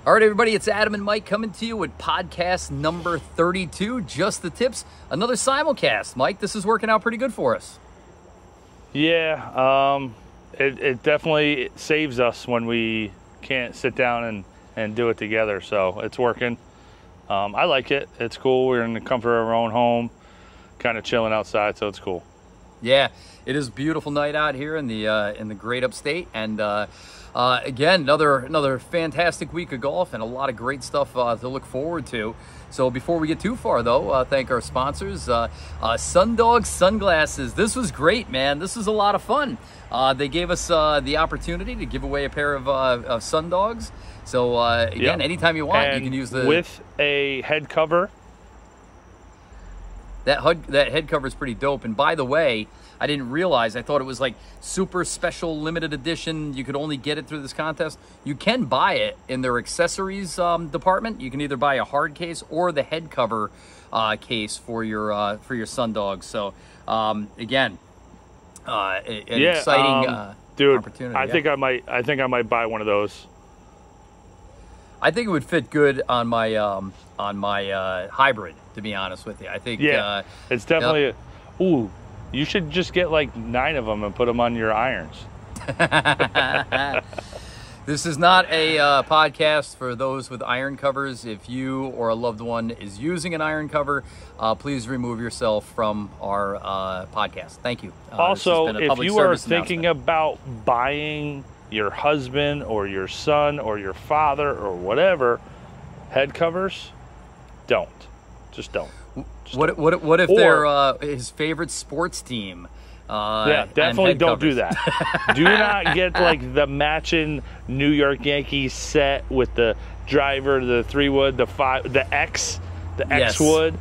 All right, everybody, it's Adam and Mike coming to you with podcast number 32, Just the Tips, another simulcast. Mike, this is working out pretty good for us. Yeah, it definitely saves us when we can't sit down and do it together, so it's working. I like it. It's cool. We're in the comfort of our own home, kind of chilling outside, so it's cool. Yeah, it is a beautiful night out here in the great upstate, and again, another fantastic week of golf and a lot of great stuff to look forward to. So before we get too far, though, thank our sponsors, Sundog Sunglasses. This was great, man. This was a lot of fun. They gave us the opportunity to give away a pair of Sundogs. So again, anytime you want, you can use the with a head cover. That head cover is pretty dope. And by the way, I didn't realize, I thought it was like super special limited edition. You could only get it through this contest. You can buy it in their accessories department. You can either buy a hard case or the head cover case for your Sundog. So again, an exciting dude, opportunity. I think I might buy one of those. I think it would fit good on my hybrid, to be honest with you. I think it's definitely ooh, you should just get like 9 of them and put them on your irons. This is not a podcast for those with iron covers. If you or a loved one is using an iron cover, please remove yourself from our podcast. Thank you. Also, if you are thinking about buying your husband or your son or your father or whatever head covers, don't. Just don't. What if they're his favorite sports team? Yeah, definitely don't do that. Do not get like the matching New York Yankees set with the driver, the 3-wood, the X wood,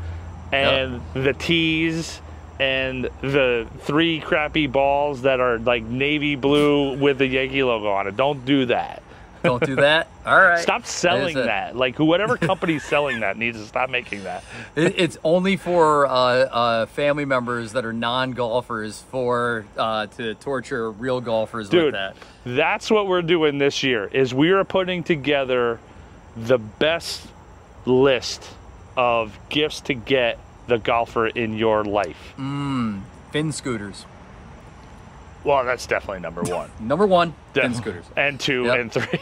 and the tees, and the 3 crappy balls that are like navy blue with the Yankee logo on it. Don't do that. Don't do that? All right. Stop selling that. Like, whatever company's selling that needs to stop making that. It's only for family members that are non-golfers to torture real golfers. Dude, with that. That's what we're doing this year, is we are putting together the best list of gifts to get the golfer in your life. Fin scooters. Well, that's definitely number 1. Number 1, fin scooters. And 2 and 3.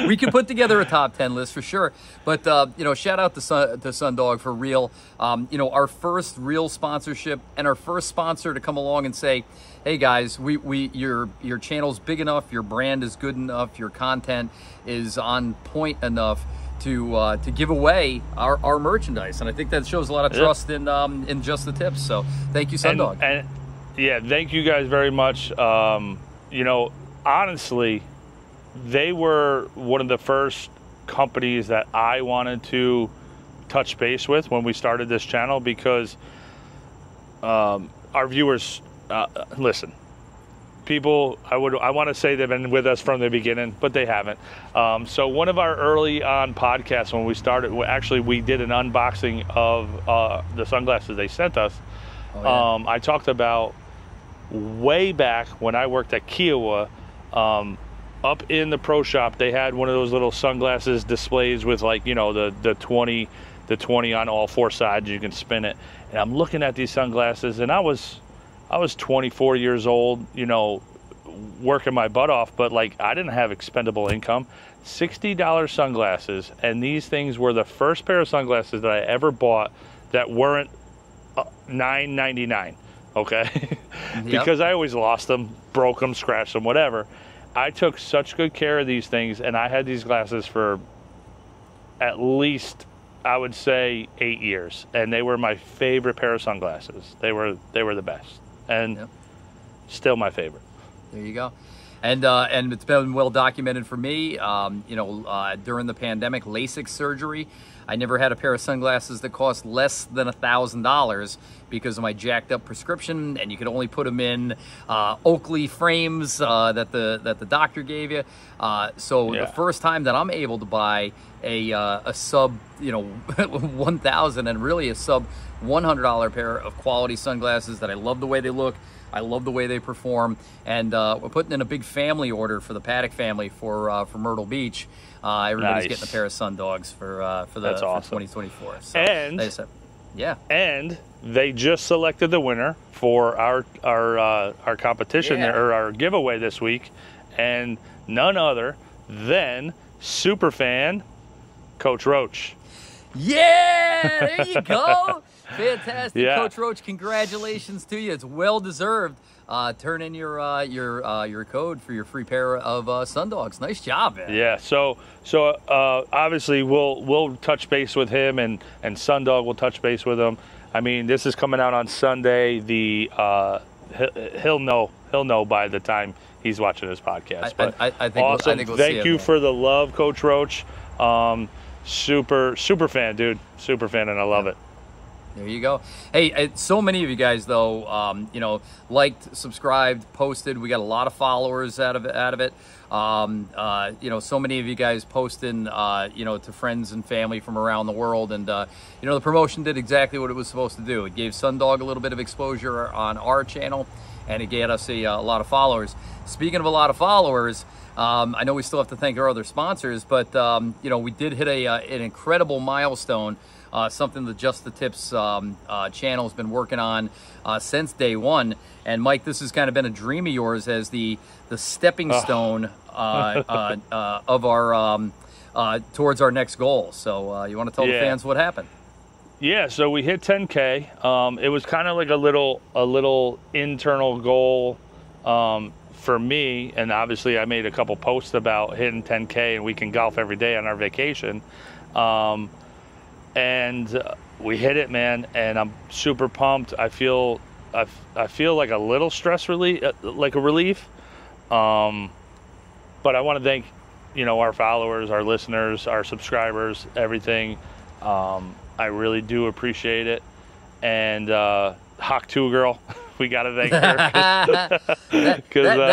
We can put together a top 10 list for sure. But, shout out to Sundog for real. Our first real sponsorship and our first sponsor to come along and say, hey guys, your channel's big enough, your brand is good enough, your content is on point enough to give away our merchandise. And I think that shows a lot of trust in Just the Tips. So thank you, Sundog. Yeah, thank you guys very much. Honestly, they were one of the first companies that I wanted to touch base with when we started this channel, because our viewers, listen, people, I want to say they've been with us from the beginning, but they haven't. So one of our early on podcasts when we started, actually we did an unboxing of the sunglasses they sent us. I talked about way back when I worked at Kiowa, up in the pro shop, they had one of those little sunglasses displays with like, the 20 on all 4 sides, you can spin it. And I'm looking at these sunglasses, and I was 24 years old, working my butt off, but like I didn't have expendable income. $60 sunglasses, and these things were the first pair of sunglasses that I ever bought that weren't $9.99. Okay. Because I always lost them, broke them, scratched them, whatever. I took such good care of these things, and I had these glasses for at least, I would say, 8 years, and they were my favorite pair of sunglasses. They were the best, and still my favorite. There you go. And it's been well documented for me. During the pandemic, LASIK surgery, I never had a pair of sunglasses that cost less than $1,000 because of my jacked up prescription, and you could only put them in Oakley frames that the doctor gave you. The first time that I'm able to buy a sub $1,000 and really a sub $100 pair of quality sunglasses that I love the way they look, I love the way they perform, and we're putting in a big family order for the Paddock family for Myrtle Beach. Everybody's getting a pair of Sundogs for That's awesome. for 2024. So and they said, yeah, and they just selected the winner for our competition or our giveaway this week, and none other than superfan Coach Roach. Yeah, there you go. Fantastic, Yeah. Coach Roach. Congratulations to you. It's well deserved. Turn in your code for your free pair of Sundogs. Nice job, man. Yeah. So obviously we'll touch base with him, and Sundog will touch base with him. I mean, this is coming out on Sunday. He'll know by the time he's watching this podcast. But I think awesome. I think we'll Thank see you it, for the love, Coach Roach. Super fan, dude. Super fan, and I love it. There you go. Hey, so many of you guys, though, liked, subscribed, posted. We got a lot of followers out of it. So many of you guys posting, to friends and family from around the world. And, the promotion did exactly what it was supposed to do. It gave Sundog a little bit of exposure on our channel, and it gave us a lot of followers. Speaking of a lot of followers, I know we still have to thank our other sponsors, but, we did hit an incredible milestone. Something that Just the Tips channel has been working on since day one. And Mike, this has kind of been a dream of yours as the stepping stone of our towards our next goal. So you want to tell the fans what happened? Yeah, so we hit 10K. It was kind of like a little internal goal for me, and obviously I made a couple posts about hitting 10K and we can golf every day on our vacation. And we hit it, man, and I'm super pumped. I feel like a little stress relief, like a relief. But I want to thank, our followers, our listeners, our subscribers, everything. I really do appreciate it. And Hawk 2 girl, we got to thank her.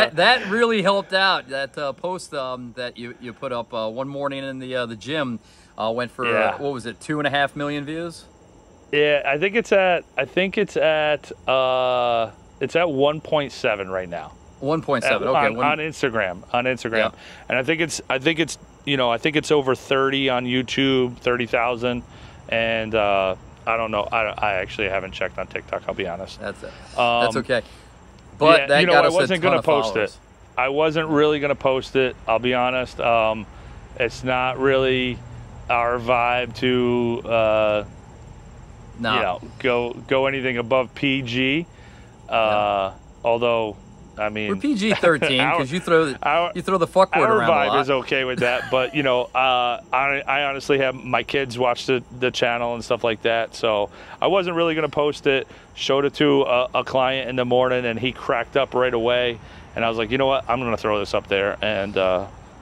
that really helped out. That post that you put up one morning in the gym. Went for what was it, 2.5 million views? Yeah, I think it's at 1.7 right now. 1.7. Okay. On Instagram. Yeah. And I think it's over 30 on YouTube, 30,000, and I don't know. I actually haven't checked on TikTok. I'll be honest. That's it. That's okay. But that got us I wasn't going to post followers. it. I wasn't really going to post it. I'll be honest. It's not really our vibe to go anything above PG. Although I mean, we're PG-13 because you throw the fuck word around a lot. Our vibe is okay with that, but I honestly have my kids watch the channel and stuff like that, so I wasn't really going to post it. Showed it to a client in the morning, and he cracked up right away. And I was like, you know what, I'm going to throw this up there, and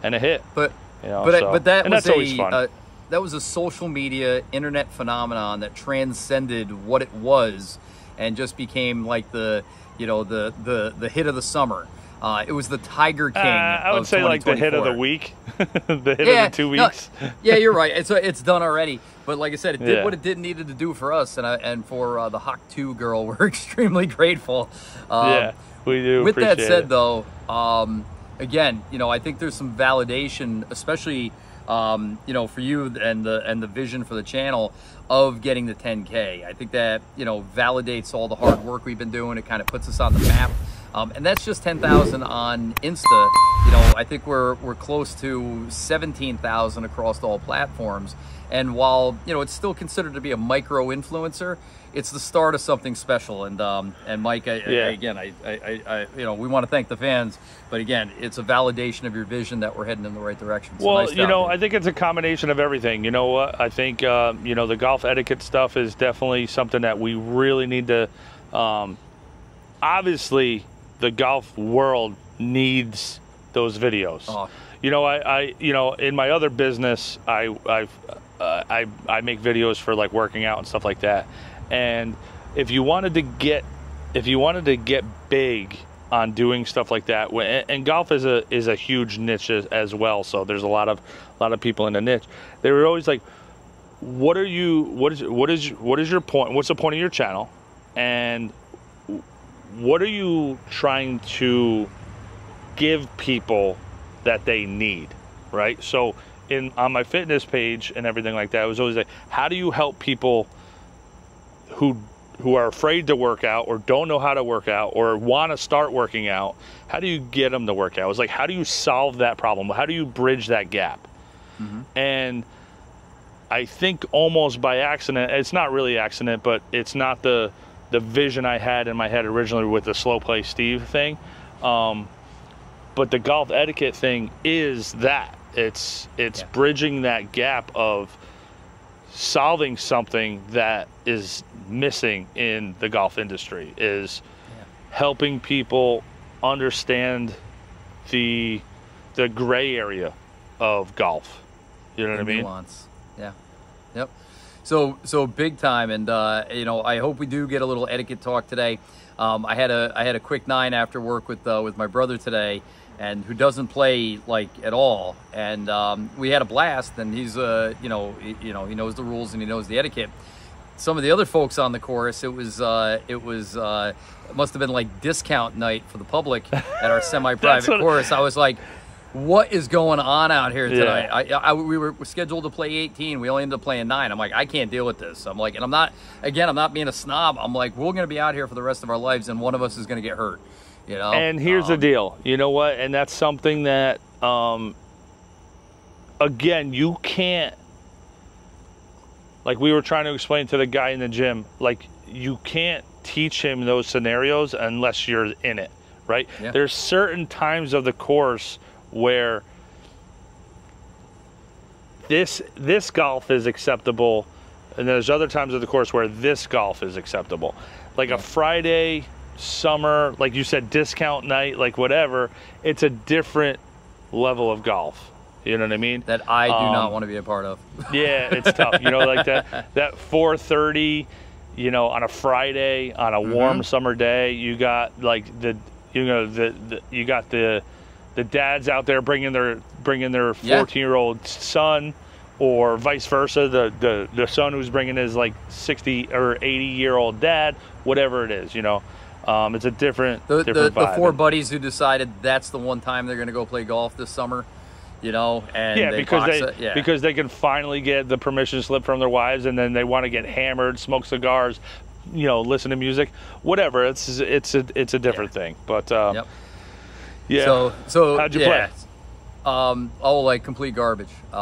it hit. But that's always fun. That was a social media internet phenomenon that transcended what it was, and just became like the hit of the summer. It was the Tiger King. I would say like the hit of the week, the hit of the 2 weeks. No, yeah, you're right. It's done already. But like I said, it did what it needed to do for us, and for the Hawk 2 girl, we're extremely grateful. We do. With that said, though, again, I think there's some validation, especially for you and the vision for the channel of getting the 10K. I think that validates all the hard work we've been doing. It kind of puts us on the map. And that's just 10,000 on Insta. I think we're close to 17,000 across all platforms. And while it's still considered to be a micro influencer, it's the start of something special. And Mike, again, we want to thank the fans, but again, it's a validation of your vision that we're heading in the right direction. So well, nice job, I think it's a combination of everything. You know what? I think the golf etiquette stuff is definitely something that we really need to. Obviously, the golf world needs those videos. Oh. In my other business, I make videos for like working out and stuff like that. And if you wanted to get big on doing stuff like that, and golf is a huge niche as well. So there's a lot of people in the niche. They were always like, what is your point? What's the point of your channel? And what are you trying to give people that they need, right? So on my fitness page and everything like that, it was always like, how do you help people who are afraid to work out or don't know how to work out or want to start working out? How do you get them to work out? It was like, how do you solve that problem? How do you bridge that gap? Mm-hmm. And I think almost by accident, it's not really accident, but it's not the vision I had in my head originally with the Slow Play Steve thing. But the golf etiquette thing is that. It's bridging that gap of solving something that is missing in the golf industry, is helping people understand the gray area of golf. You know what I mean? Nuance. Yeah. Yep. So big time, and I hope we do get a little etiquette talk today. I had a quick 9 after work with my brother today, and who doesn't play like at all, and we had a blast. And he's he knows the rules and he knows the etiquette. Some of the other folks on the course, it must have been like discount night for the public at our semi-private course. I was like, what is going on out here tonight? Yeah. We were scheduled to play 18. We only ended up playing 9. I'm like, I can't deal with this. I'm like, and I'm not being a snob. I'm like, we're going to be out here for the rest of our lives, and one of us is going to get hurt. You know? And here's the deal. You know what? And that's something that, again, you can't, like we were trying to explain to the guy in the gym, like you can't teach him those scenarios unless you're in it, right? Yeah. There's certain times of the course where this golf is acceptable, and there's other times of the course where this golf is acceptable. Like a Friday, summer, like you said, discount night, like whatever, it's a different level of golf. You know what I mean? That I do not want to be a part of. Yeah, it's tough. You know, like that 4:30, on a Friday, on a warm summer day, you got like you got the dads out there bringing their 14-year-old son, or vice versa, the son who's bringing his like 60 or 80-year-old dad, whatever it is, it's a different vibe. The 4 buddies who decided that's the one time they're going to go play golf this summer, and because they can finally get the permission slip from their wives, and then they want to get hammered, smoke cigars, listen to music, whatever. It's a different thing, but yeah. So how'd you play? Like complete garbage. We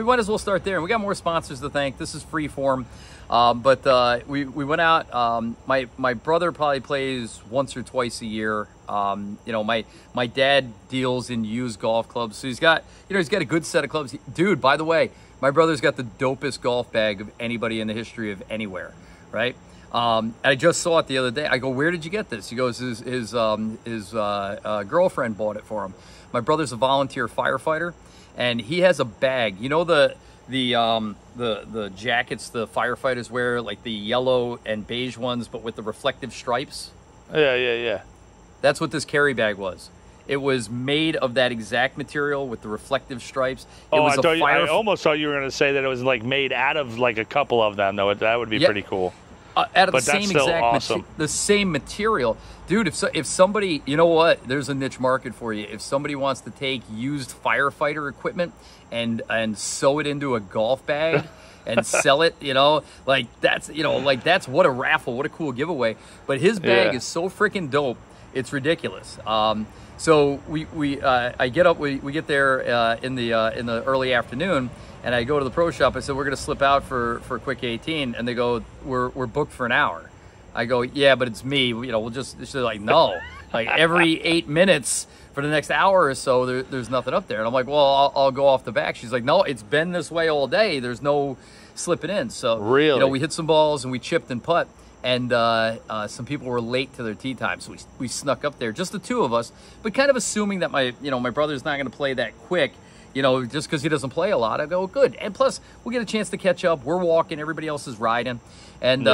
might as well start there. And we got more sponsors to thank. This is Freeform. But we went out. My brother probably plays once or twice a year. My dad deals in used golf clubs, so he's got a good set of clubs. Dude, by the way, my brother's got the dopest golf bag of anybody in the history of anywhere, right? I just saw it the other day. I go, where did you get this? He goes, his girlfriend bought it for him. My brother's a volunteer firefighter, and he has a bag. The jackets the firefighters wear, like the yellow and beige ones, but with the reflective stripes? Yeah. That's what this carry bag was. It was made of that exact material with the reflective stripes. I almost thought you were going to say that it was like made out of like a couple of them, though. That would be pretty cool. Out of the same exact the same material. Dude, if somebody, you know what, there's a niche market for you. If somebody wants to take used firefighter equipment and sew it into a golf bag and sell it, that's what a raffle, what a cool giveaway. But his bag is so freaking dope, it's ridiculous. So I get up, we get there in the early afternoon, and I go to the pro shop. I said, we're going to slip out for a quick 18. And they go, we're booked for an hour. I go, yeah, but it's me. We'll just, they're like, no. Like every 8 minutes for the next hour or so, there's nothing up there. And I'm like, well, I'll go off the back. She's like, no, it's been this way all day. There's no slipping in. So, really? We hit some balls and we chipped and putt. And some people were late to their tee time. So we snuck up there, just the two of us, but kind of assuming that my brother's not going to play that quick. Just because he doesn't play a lot. I go, good. And plus, we'll get a chance to catch up. We're walking. Everybody else is riding. And,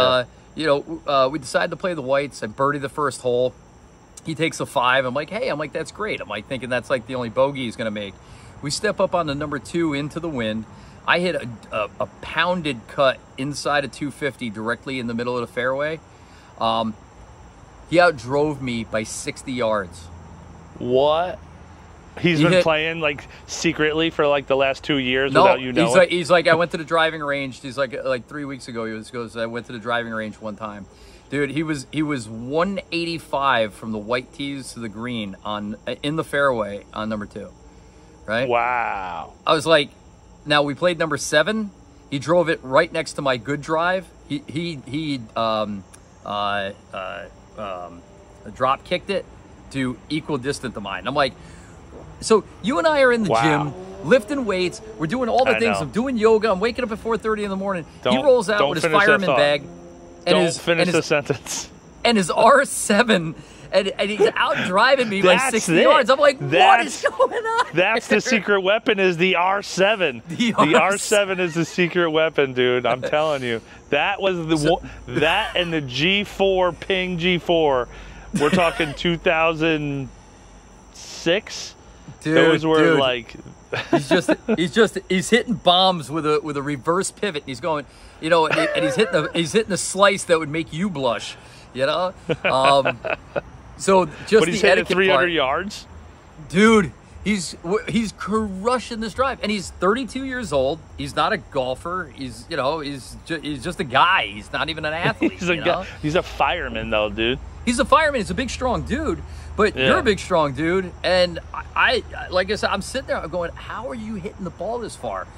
we decided to play the whites. I birdied the first hole. He takes a 5. I'm like, that's great. I'm like thinking that's like the only bogey he's going to make. We step up on the number 2 into the wind. I hit a pounded cut inside of 250 directly in the middle of the fairway. He outdrove me by 60 yards. What? He's been playing like secretly for like the last 2 years without you knowing. He's like, I went to the driving range. He's like 3 weeks ago. He goes, I went to the driving range one time, dude. He was 185 from the white tees to the green in the fairway on number 2, right? Wow. I was like, now we played number 7. He drove it right next to my good drive. He drop kicked it to equal distance to mine. I'm like, so you and I are in the gym, lifting weights. We're doing all the things. I'm doing yoga. I'm waking up at 4:30 in the morning. He rolls out with his fireman bag. Don't finish the sentence. And his R7, and he's out driving me by 60 yards. I'm like, what is going on? That's the secret weapon is the R7. The R7 is the secret weapon, dude. I'm telling you. That was that and the G4 Ping G4. We're talking 2006. Dude, those were like he's hitting bombs with a reverse pivot. And he's going, and he's hitting a slice that would make you blush, So just but he's the hitting etiquette 300 part, yards, dude. He's crushing this drive, and he's 32 years old. He's not a golfer. He's just a guy. He's not even an athlete. He's a fireman though, dude. He's a fireman. He's a big, strong dude. But you're a big, strong dude, and I like I said, I'm sitting there. I'm going, how are you hitting the ball this far?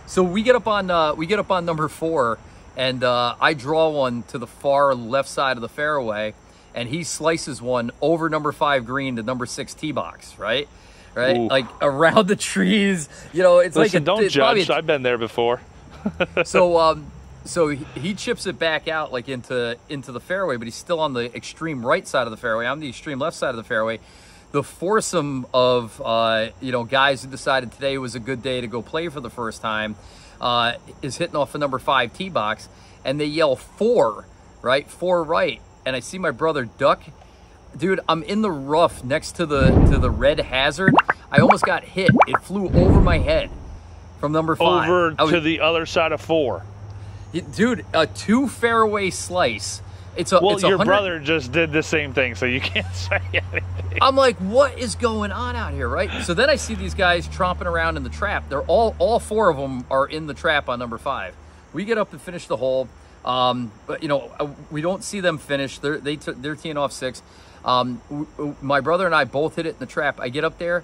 So we get up on number 4, and I draw one to the far left side of the fairway, and he slices one over number 5 green to number 6 tee box, right, Ooh. like around the trees. It's Listen, like don't judge. I've been there before. So he chips it back out like into the fairway, but he's still on the extreme right side of the fairway. I'm the extreme left side of the fairway. The foursome of guys who decided today was a good day to go play for the first time is hitting off a number 5 tee box, and they yell 4 right, and I see my brother duck. Dude, I'm in the rough next to the red hazard. I almost got hit. It flew over my head from number 5 over to the other side of 4. Dude, a 2 fairway slice. Your brother just did the same thing, so you can't say anything. I'm like, what is going on out here, right? So then I see these guys tromping around in the trap. They're all 4 of them are in the trap on number 5. We get up and finish the hole, but we don't see them finish. They're teeing off 6. My brother and I both hit it in the trap. I get up there.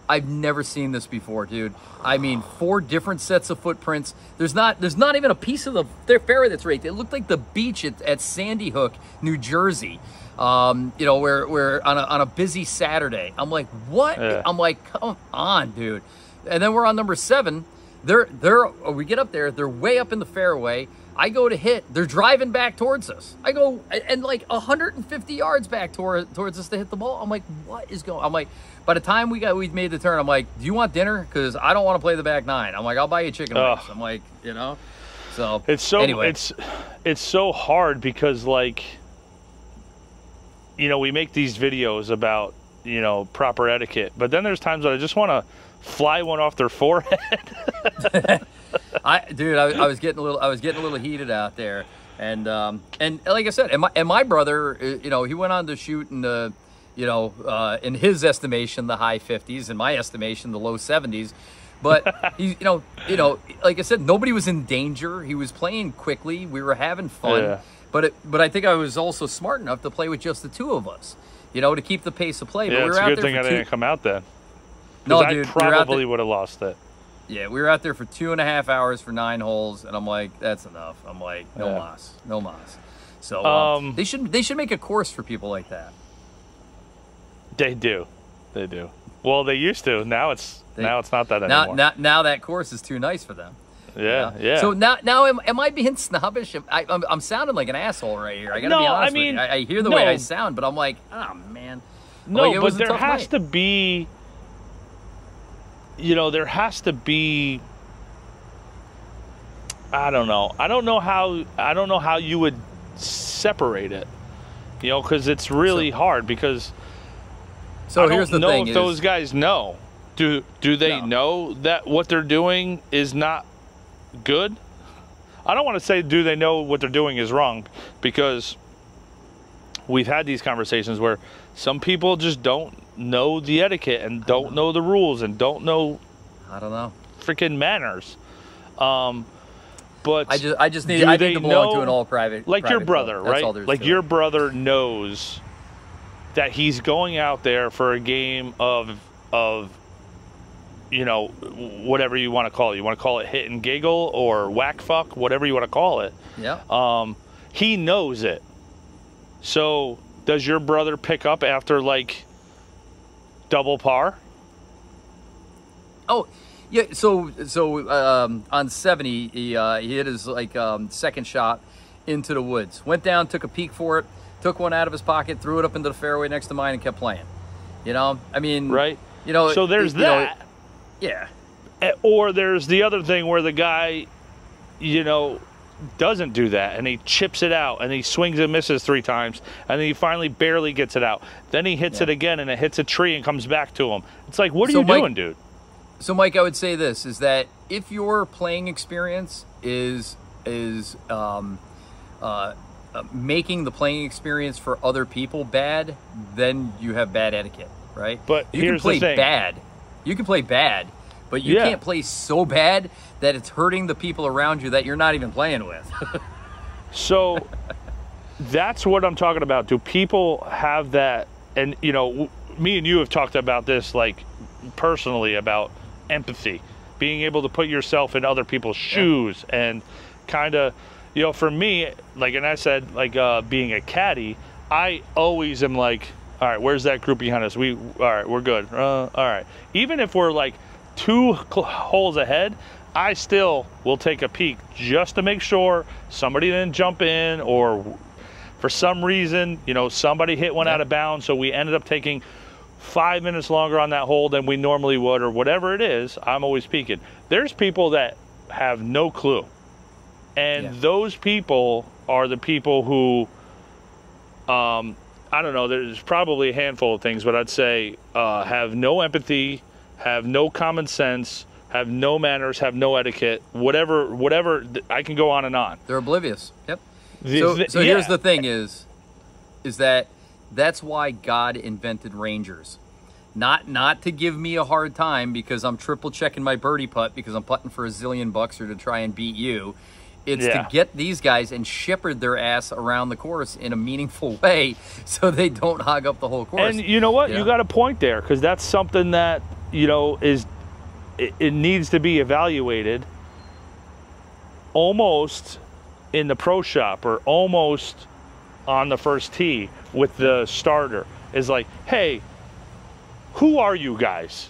I've never seen this before, dude. I mean, 4 different sets of footprints. There's not even a piece of their fairway that's raked. It looked like the beach at Sandy Hook, New Jersey. Where on a busy Saturday. I'm like, what? Yeah. I'm like, come on, dude. And then we're on number 7. We get up there. They're way up in the fairway. I go to hit. They're driving back towards us. I go and like 150 yards back towards us to hit the ball. I'm like, what is going? I'm like, by the time we made the turn, I'm like, do you want dinner? Because I don't want to play the back 9. I'm like, I'll buy you chicken wings. I'm like, So it's so anyway. it's so hard because like, we make these videos about proper etiquette, but then there's times that I just want to fly one off their forehead. I was getting a little heated out there, and like I said, and my brother, he went on to shoot in the, in his estimation the high 50s, in my estimation the low 70s, but he, like I said, nobody was in danger. He was playing quickly. We were having fun, yeah. But I think I was also smart enough to play with just the 2 of us, to keep the pace of play. Yeah, but we it's were a out good there thing I didn't come out then. No, dude, I probably would have lost it. Yeah, we were out there for 2.5 hours for 9 holes, and I'm like, that's enough. I'm like, no mas. So they should make a course for people like that. They do. Well, they used to. Now it's not that anymore. Now that course is too nice for them. Yeah. So now am I being snobbish? I'm sounding like an asshole right here. I gotta be honest with you. I hear the way I sound, but I'm like, oh man. No, but there has to be. There has to be. I don't know. I don't know how you would separate it. Because it's really hard. Because so here's the thing: I don't know if those guys know. Do they know that what they're doing is not good? I don't want to say do they know what they're doing is wrong, because we've had these conversations where some people just don't know the etiquette and don't know the rules and don't know. I don't know. Freaking manners. But I just need to belong to an all private. Like private your brother, club. That's all right? there's Like to your it. brother knows that he's going out there for a game of whatever you want to call it. You want to call it hit and giggle or whack fuck, whatever you want to call it. Yeah. He knows it. So does your brother pick up after like double par? Oh, yeah. So on 70, he hit his second shot into the woods. Went down, took a peek for it, took one out of his pocket, threw it up into the fairway next to mine, and kept playing. I mean, right. So there's that. Yeah. Or there's the other thing where the guy, doesn't do that, and he chips it out, and he swings and misses 3 times, and then he finally barely gets it out. Then he hits it again, and it hits a tree and comes back to him. It's like, what are you doing, dude? So, Mike, I would say this, is that if your playing experience is making the playing experience for other people bad, then you have bad etiquette, right? But you here's can play the thing. bad. You can play bad, but you can't play so bad that it's hurting the people around you that you're not even playing with. So that's what I'm talking about. Do people have that? And, me and you have talked about this, like, personally, about empathy, being able to put yourself in other people's shoes and kind of, for me, like, and I said, like, being a caddy, I always am like, all right, where's that group behind us? All right, we're good. All right. Even if we're like 2 holes ahead, I still will take a peek just to make sure somebody didn't jump in, or for some reason, somebody hit one out of bounds, so we ended up taking 5 minutes longer on that hole than we normally would, or whatever it is. I'm always peeking. There's people that have no clue. And those people are the people who, I don't know, there's probably a handful of things, but I'd say have no empathy, have no common sense, have no manners, have no etiquette, whatever. I can go on and on. They're oblivious. Yep. So here's the thing is that's why God invented Rangers. Not to give me a hard time because I'm triple checking my birdie putt because I'm putting for a zillion bucks or to try and beat you. It's to get these guys and shepherd their ass around the course in a meaningful way so they don't hog up the whole course. And you know what? You got a point there, because that's something that, it needs to be evaluated almost in the pro shop or almost on the first tee with the starter. Is like, hey, who are you guys?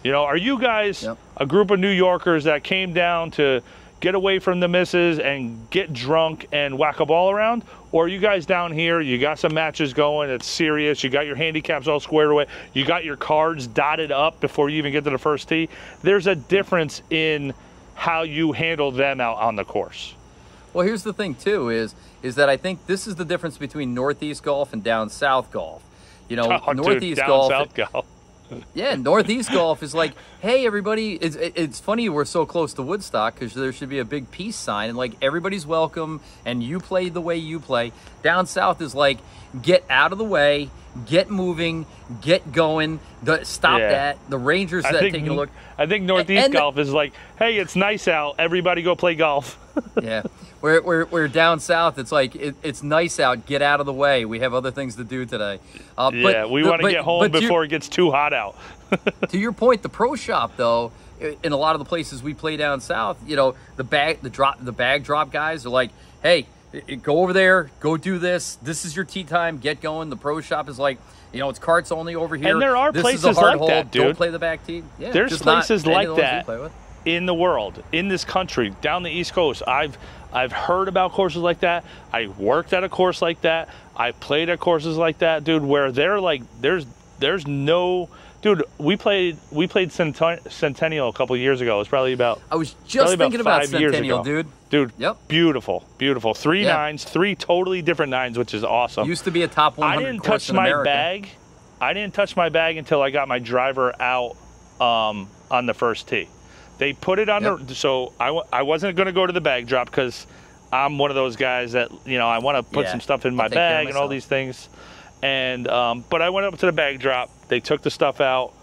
Are you guys a group of New Yorkers that came down to get away from the misses and get drunk and whack a ball around? Or are you guys down here, you got some matches going, it's serious, you got your handicaps all squared away, you got your cards dotted up before you even get to the first tee? There's a difference in how you handle them out on the course. Well, here's the thing, too, is that I think this is the difference between Northeast golf and down South golf. Northeast golf. South golf. Yeah, Northeast golf is like, hey, everybody, it's funny we're so close to Woodstock because there should be a big peace sign and, like, everybody's welcome and you play the way you play. Down South is like, get out of the way, get moving, get going, stop that. The Rangers taking a look. I think Northeast golf is like, hey, it's nice out, everybody go play golf. Yeah, we're down South. It's like, it's nice out, get out of the way. We have other things to do today. We want to get home before it gets too hot out. To your point, the pro shop, though, in a lot of the places we play down South, the bag drop guys are like, hey, go over there, go do this. This is your tee time, get going. The pro shop is like, it's carts only over here. And there are places like that, dude. Don't play the back tee. Yeah, there's places like that in the world, in this country, down the East Coast. I've heard about courses like that. I worked at a course like that. I played at courses like that, dude, where they're like, there's no, dude. We played Centennial a couple of years ago. It was probably about. I was just thinking about Centennial, dude. Dude, beautiful. 3 nines, 3 totally different nines, which is awesome. Used to be a top 100 I didn't touch my bag. I didn't touch my bag until I got my driver out on the first tee. They put it on so I wasn't going to go to the bag drop because I'm one of those guys that, you know, I want to put some stuff in my bag and all these things. And, but I went up to the bag drop. They took the stuff out.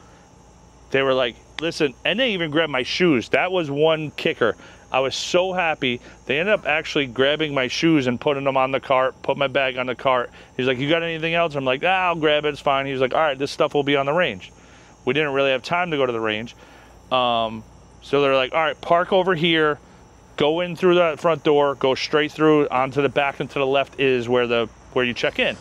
They were like, listen, and they even grabbed my shoes. That was one kicker. I was so happy. They ended up actually grabbing my shoes and putting them on the cart, put my bag on the cart. He's like, you got anything else? I'm like, I'll grab it. It's fine. He was like, all right, this stuff will be on the range. We didn't really have time to go to the range. So they're like, all right, park over here, go in through that front door, go straight through onto the back and to the left is where you check in.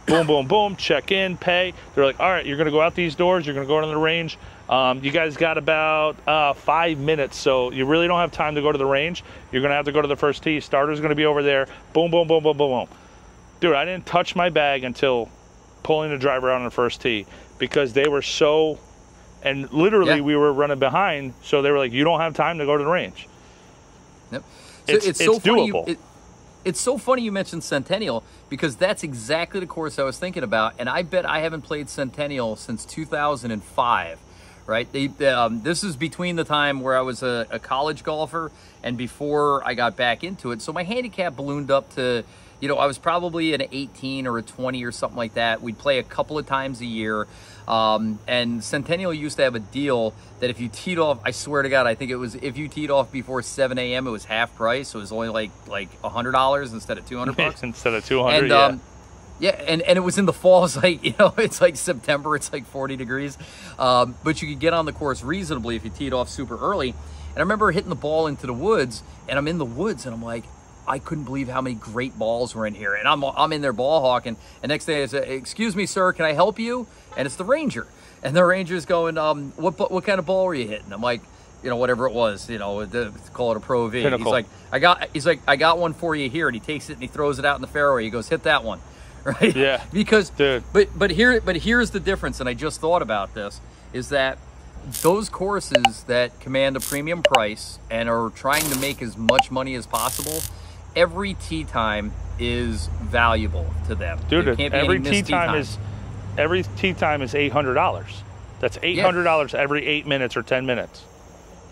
Boom, boom, boom, check in, pay. They're like, all right, you're going to go out these doors. You're going to go into the range. You guys got about 5 minutes, so you really don't have time to go to the range. You're going to have to go to the first tee. Starter's going to be over there. Boom, boom, boom, boom, boom, boom. Dude, I didn't touch my bag until pulling the driver out on the first tee because they were so, and literally we were running behind, so they were like, you don't have time to go to the range. Yep. So it's so doable. It's so funny you mentioned Centennial because that's exactly the course I was thinking about, and I bet I haven't played Centennial since 2005. Right, this is between the time where I was a college golfer and before I got back into it. So my handicap ballooned up to, you know, I was probably an 18 or a 20 or something like that. We'd play a couple of times a year. And Centennial used to have a deal that if you teed off, I swear to God, I think it was if you teed off before 7 a.m., it was half price. So it was only like $100 instead of $200. Instead of $200, and, yeah, and it was in the fall. It's like, you know, it's like September. It's like 40 degrees. But you could get on the course reasonably if you teed off super early. And I remember hitting the ball into the woods, and I'm in the woods, and I'm like, I couldn't believe how many great balls were in here. And I'm in there ball hawking. And next day I say, excuse me, sir, can I help you? And it's the ranger. And the ranger's going, what kind of ball were you hitting? I'm like, you know, whatever it was, you know, call it a Pro V. Pinnacle. He's like, I got one for you here. And he takes it and he throws it out in the fairway. He goes, hit that one. Right? Yeah. Because, dude. But here's the difference, and I just thought about this, is that those courses that command a premium price and are trying to make as much money as possible, every tee time is valuable to them. Dude, every tee time is $800. That's $800 every 8 minutes or 10 minutes.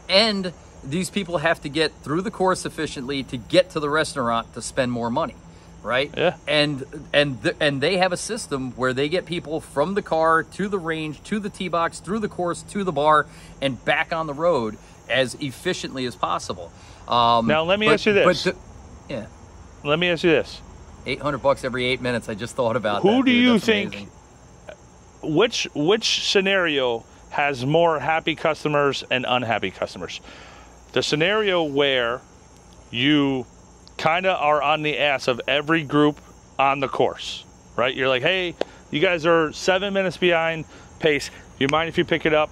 And these people have to get through the course efficiently to get to the restaurant to spend more money. Right? Yeah. And they have a system where they get people from the car to the range, to the tee box, through the course, to the bar, and back on the road as efficiently as possible. Now, let me ask you this. Let me ask you this. $800 every 8 minutes. I just thought about that. Who do you think, amazing. which scenario has more happy customers and unhappy customers? The scenario where you kind of are on the ass of every group on the course, right? You're like, hey, you guys are 7 minutes behind pace. You mind if you pick it up?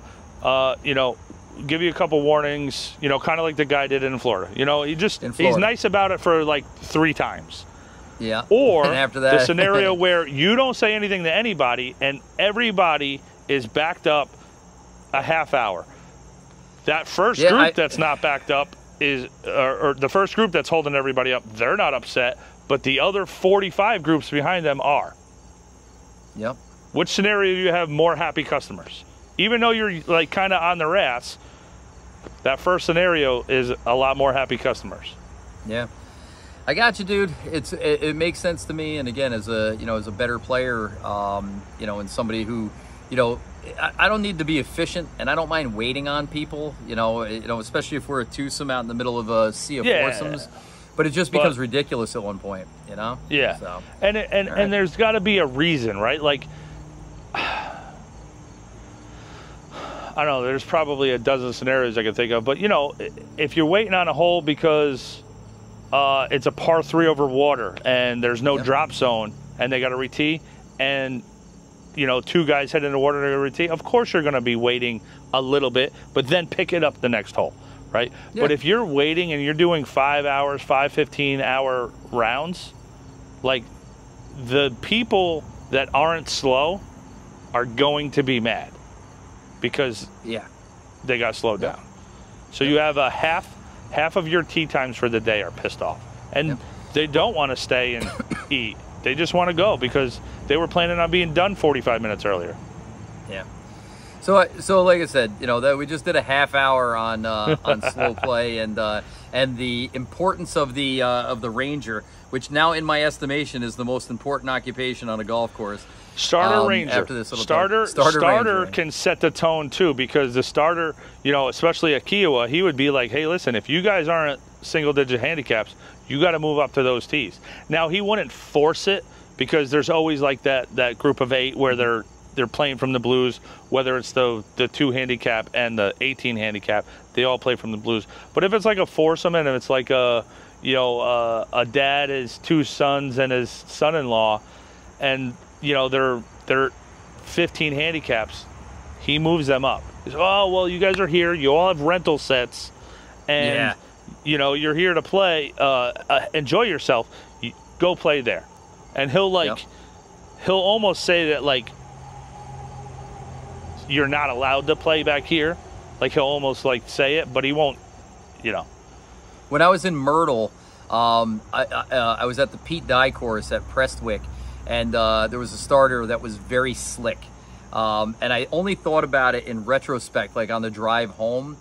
You know, give you a couple warnings, you know, kind of like the guy did in Florida. You know, he's nice about it for like 3 times. Yeah. Or and after that, the scenario where you don't say anything to anybody and everybody is backed up a half hour. That first group that's not backed up or the first group that's holding everybody up, they're not upset, but the other 45 groups behind them are. Yep. Which scenario do you have more happy customers? Even though you're like kind of on their ass, that first scenario is a lot more happy customers. Yeah. I got you, dude. It makes sense to me. And again, as a better player, you know, and somebody who, you know, I don't need to be efficient, and I don't mind waiting on people, you know, especially if we're a twosome out in the middle of a sea of foursomes. But it just becomes ridiculous at one point, you know? Yeah. So, and there's got to be a reason, right? Like, I don't know, there's probably a dozen scenarios I can think of. But, you know, if you're waiting on a hole because it's a par 3 over water and there's no drop zone and they got to re-tee and, you know, 2 guys head in the water to re-tee, of course you're going to be waiting a little bit, but then pick it up the next hole, right? Yeah. But if you're waiting and you're doing 5 15-hour rounds, like the people that aren't slow are going to be mad because they got slowed down. So you have a half of your tee times for the day are pissed off. And they don't want to stay and eat. They just want to go because they were planning on being done 45 minutes earlier. Yeah. So like I said, that we just did a half hour on slow play and the importance of the ranger, which now in my estimation is the most important occupation on a golf course. Starter ranger. After this starter ranger can set the tone too, because the starter, especially at Kiowa, he would be like, hey, listen, if you guys aren't single-digit handicaps, you got to move up to those tees. Now, he wouldn't force it, because there's always like that group of 8 where they're playing from the blues, whether it's the 2 handicap and the 18 handicap, they all play from the blues. But if it's like a foursome, and if it's like a dad, his 2 sons, and his son-in-law, and they're 15 handicaps, he moves them up. He's, oh, well, you guys are here, you all have rental sets, and you're here to play, enjoy yourself, go play there. And he'll almost say that, like, you're not allowed to play back here. Like, he'll almost like say it, but he won't, When I was in Myrtle, I was at the Pete Dye course at Prestwick, and there was a starter that was very slick. And I only thought about it in retrospect, like on the drive home.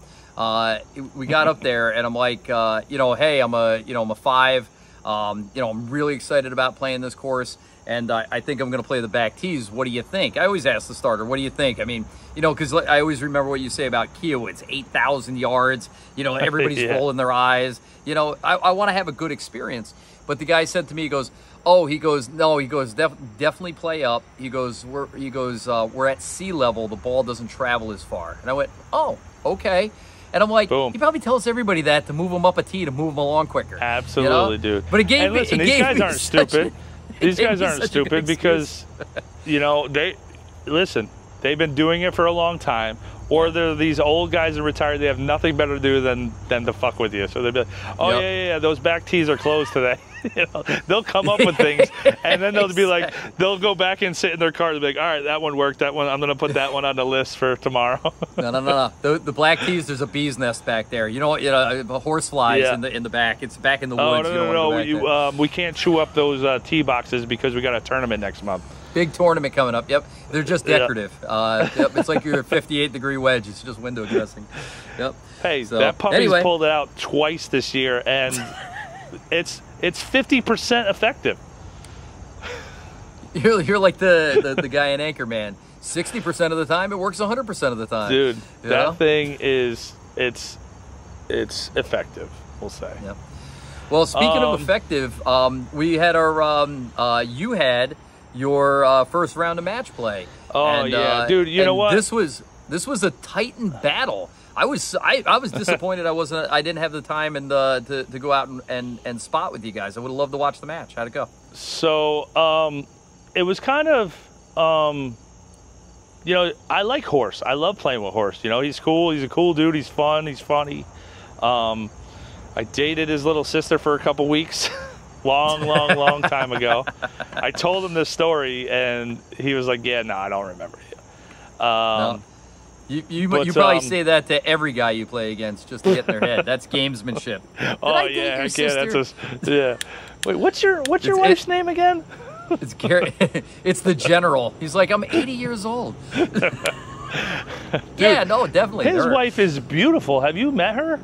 We got up there, and I'm like, hey, I'm a 5. I'm really excited about playing this course, and I think I'm going to play the back tees. What do you think? I always ask the starter, what do you think? I mean, because I always remember what you say about Kiowa. It's 8,000 yards. Everybody's rolling their eyes. I want to have a good experience. But the guy said to me, he goes, definitely play up. He goes, we're at sea level. The ball doesn't travel as far. And I went, oh, okay. And I'm like, boom. He probably tells everybody that to move them up a tee, to move them along quicker. Absolutely, dude. But it gave me, listen, these guys aren't stupid. These guys aren't stupid because, they've been doing it for a long time. Or they're these old guys that retired. They have nothing better to do than to fuck with you. So they'll be like, oh, yeah, those back tees are closed today. They'll come up with things, and then they'll be like, they'll go back and sit in their car. They'll be like, all right, that one worked. That one, I'm going to put that one on the list for tomorrow. No. The black tees, there's a bee's nest back there. Horse flies in the back. It's back in the woods. No. We can't chew up those tee boxes because we got a tournament next month. Big tournament coming up. Yep, they're just decorative. It's like your 58-degree wedge. It's just window dressing. Yep. Hey, that puppy's pulled it out twice this year, and it's 50% effective. You're like the guy in Anchorman. 60% of the time, it works 100% of the time. Dude, that thing is it's effective. We'll say. Yep. Well, speaking of effective, we had you had your first round of match play. Oh, yeah, dude. You know what? This was a titan battle. I was disappointed I didn't have the time and to go out and spot with you guys. I would have loved to watch the match. How'd it go? So it was kind of I like Horse. I love playing with Horse. He's cool. He's a cool dude. He's fun. He's funny. I dated his little sister for a couple weeks. long time ago. I told him this story, and he was like, yeah, no, I don't remember you. No. You probably say that to every guy you play against just to get in their head. That's gamesmanship. Wait, what's your wife's name again? It's Gary. It's the General. He's like, I'm 80 years old. Dude, yeah, no, definitely. His wife is beautiful. Have you met her?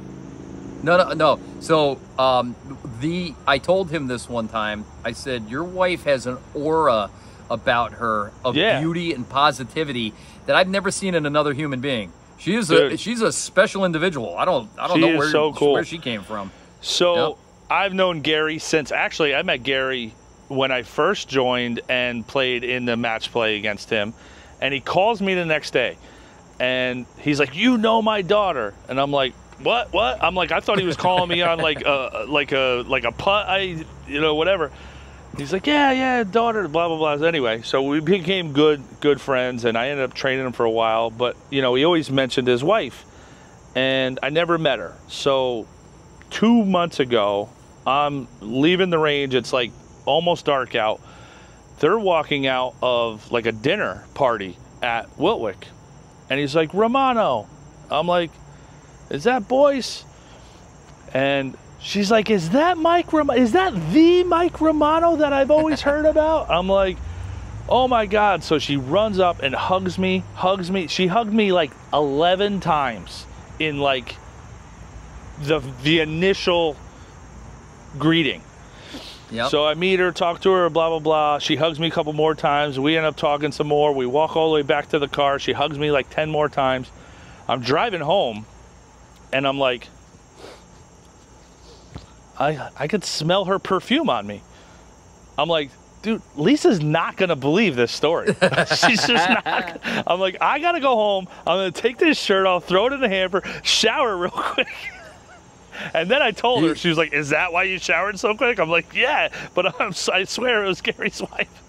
No. So, I told him this one time. I said, your wife has an aura about her of beauty and positivity that I've never seen in another human being. She's a special individual. I don't know where she came from. So I've known Gary since I met Gary when I first joined and played in the match play against him, and he calls me the next day, and he's like, my daughter, and I'm like, what? I'm like, I thought he was calling me on like a putt, whatever. He's like, yeah, daughter, blah, blah, blah. Anyway, so we became good friends, and I ended up training him for a while. But, he always mentioned his wife, and I never met her. So 2 months ago, I'm leaving the range. It's like almost dark out. They're walking out of like a dinner party at Wiltwyck. And he's like, Romano. I'm like, is that Boyce? And she's like, is that the Mike Romano that I've always heard about? I'm like, oh my God. So she runs up and hugs me. She hugged me like 11 times in like the initial greeting. Yep. So I meet her, talk to her, blah, blah, blah. She hugs me a couple more times. We end up talking some more. We walk all the way back to the car. She hugs me like 10 more times. I'm driving home, and I'm like, I could smell her perfume on me. I'm like, dude, Lisa's not going to believe this story. She's just not. I'm like, I got to go home. I'm going to take this shirt off, throw it in the hamper, shower real quick. And then I told her, she was like, is that why you showered so quick? I'm like, yeah, but I swear it was Gary's wife.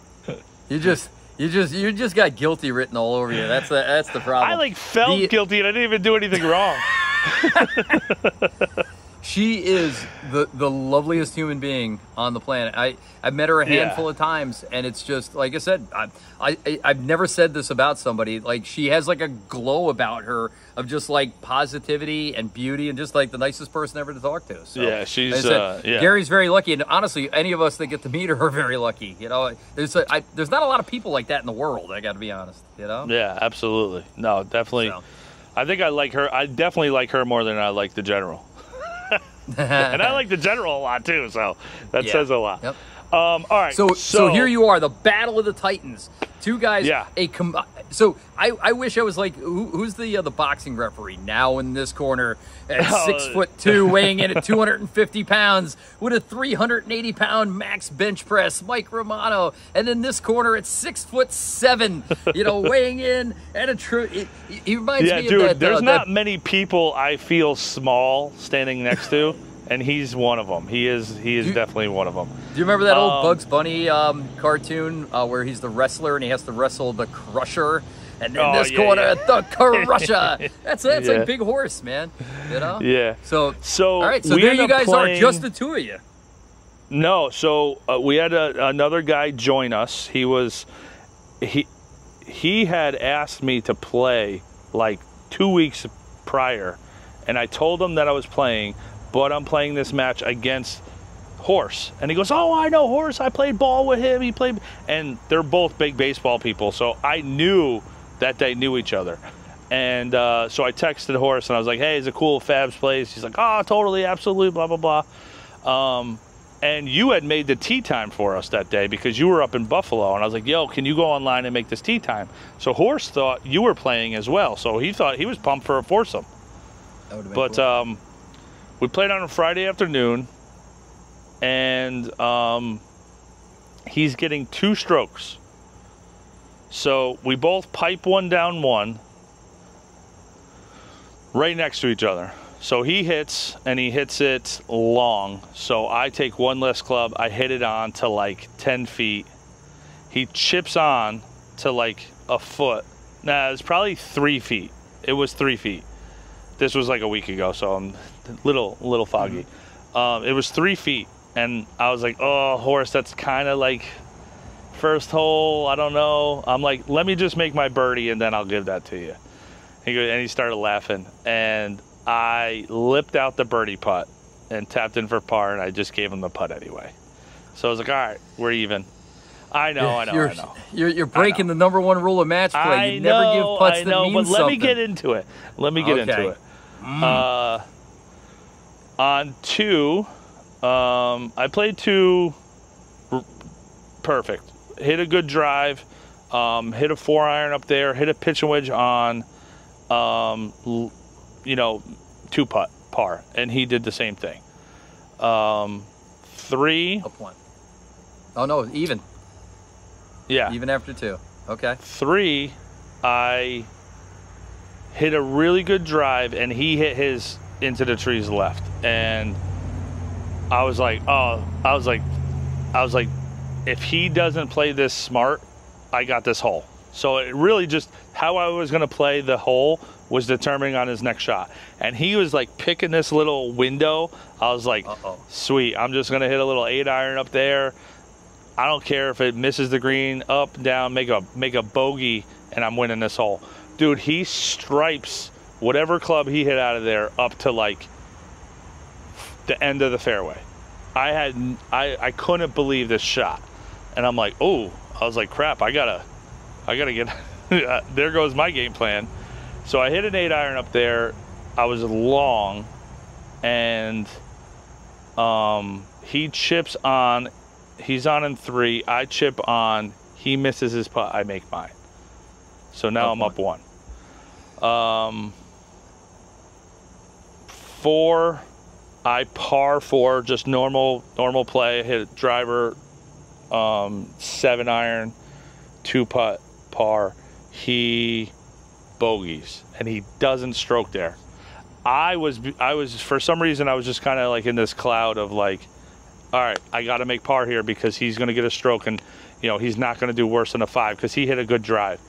You just got guilty written all over you. That's the problem. I like felt guilty and I didn't even do anything wrong. She is the loveliest human being on the planet. I've met her a handful of times, and it's just like I said. I've never said this about somebody. Like, she has like a glow about her of just like positivity and beauty, and just like the nicest person ever to talk to. So, yeah, she's Gary's very lucky, and honestly, any of us that get to meet her are very lucky. You know, there's not a lot of people like that in the world. I got to be honest. You know. Yeah, absolutely. No, definitely. So. I think I like her. I definitely like her more than I like the general. And I like the general a lot too, so that says a lot. Yep. All right. So here you are, the Battle of the Titans. Two guys. Yeah. So I wish I was like, who's the boxing referee now in this corner at 6'2", weighing in at 250 pounds with a 380-pound max bench press, Mike Romano, and in this corner at 6'7", weighing in at a he reminds me dude, of that. There's not many people I feel small standing next to. And he's one of them. He is definitely one of them. Do you remember that old Bugs Bunny cartoon where he's the wrestler and he has to wrestle the Crusher? And in this corner, the Crusher. That's like Big Horse, man. You know? Yeah. So all right. So there you guys are, just the two of you. No. So we had another guy join us. He had asked me to play like 2 weeks prior, and I told him that I was playing. But I'm playing this match against Horse. And he goes, oh, I know Horse. I played ball with him. He played. And they're both big baseball people. So I knew that they knew each other. And so I texted Horse and I was like, hey, it's a cool Fabs place. He's like, oh, totally, absolutely, blah, blah, blah. And you had made the tee time for us that day because you were up in Buffalo. And I was like, yo, can you go online and make this tee time? So Horse thought you were playing as well. So he thought he was pumped for a foursome. That would have been cool. We played on a Friday afternoon, and he's getting 2 strokes. So we both pipe one down one right next to each other. So he hits, and he hits it long. So I take one less club. I hit it on to like 10 feet. He chips on to like a foot. Nah, it's probably 3 feet. It was 3 feet. This was like a week ago, so I'm a little foggy. It was 3 feet, and I was like, oh, Horse, that's kind of like first hole. I don't know. I'm like, let me just make my birdie, and then I'll give that to you. And he started laughing, and I lipped out the birdie putt and tapped in for par, and I just gave him the putt anyway. So I was like, all right, we're even. I know. You're breaking the number one rule of match play. You never give putts that mean but let something. me get into it. Into it. On 2, I played 2 perfect. Hit a good drive, hit a 4-iron up there, hit a pitch and wedge on, 2-putt par, and he did the same thing. 3. Up 1. Oh no, even. Yeah. Even after 2. Okay. 3, I hit a really good drive, and he hit his into the trees left. And I was like, if he doesn't play this smart, I got this hole. So it really just, how I was going to play the hole was determining on his next shot. And he was like picking this little window. I was like, sweet, I'm just going to hit a little 8-iron up there. I don't care if it misses the green, up, down, make a bogey, and I'm winning this hole. Dude, he stripes whatever club he hit out of there up to like the end of the fairway. I couldn't believe this shot. And I'm like, oh, I was like, crap, I gotta get, there goes my game plan. So I hit an 8-iron up there. I was long, and he chips on, he's on in 3, I chip on, he misses his putt, I make mine. So now I'm up 1. 4, I par 4, just normal play, hit driver, 7-iron, 2-putt, par. He bogeys, and he doesn't stroke there. I was for some reason, I was just kind of like in this cloud of like, all right, I got to make par here because he's going to get a stroke, and he's not going to do worse than a 5 because he hit a good drive.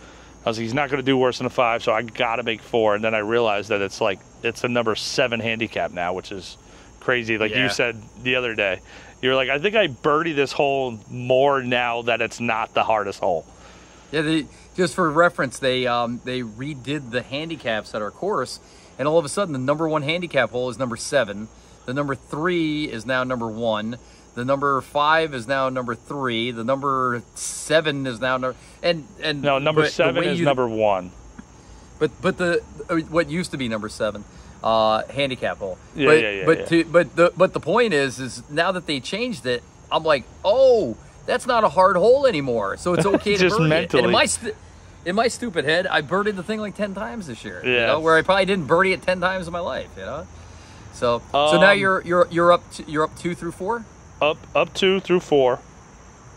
I was like, he's not going to do worse than a 5, so I got to make 4. And then I realized that it's a number 7 handicap now, which is crazy. Like you said the other day, you were like, I think I birdie this hole more now that it's not the hardest hole. Yeah, just for reference, they redid the handicaps at our course, and all of a sudden the number 1 handicap hole is number 7. The number 3 is now number 1. The number 5 is now number 3. The number 7 is now number number 7 is number 1. But what used to be number 7 handicap hole. But the point is now that they changed it, I'm like, oh, that's not a hard hole anymore. So it's okay to just birdie mentally. it. And in my stupid head, I birdied the thing like 10 times this year. Yeah. Where I probably didn't birdie it 10 times in my life. So now you're up 2 through 4. Up 2 through 4.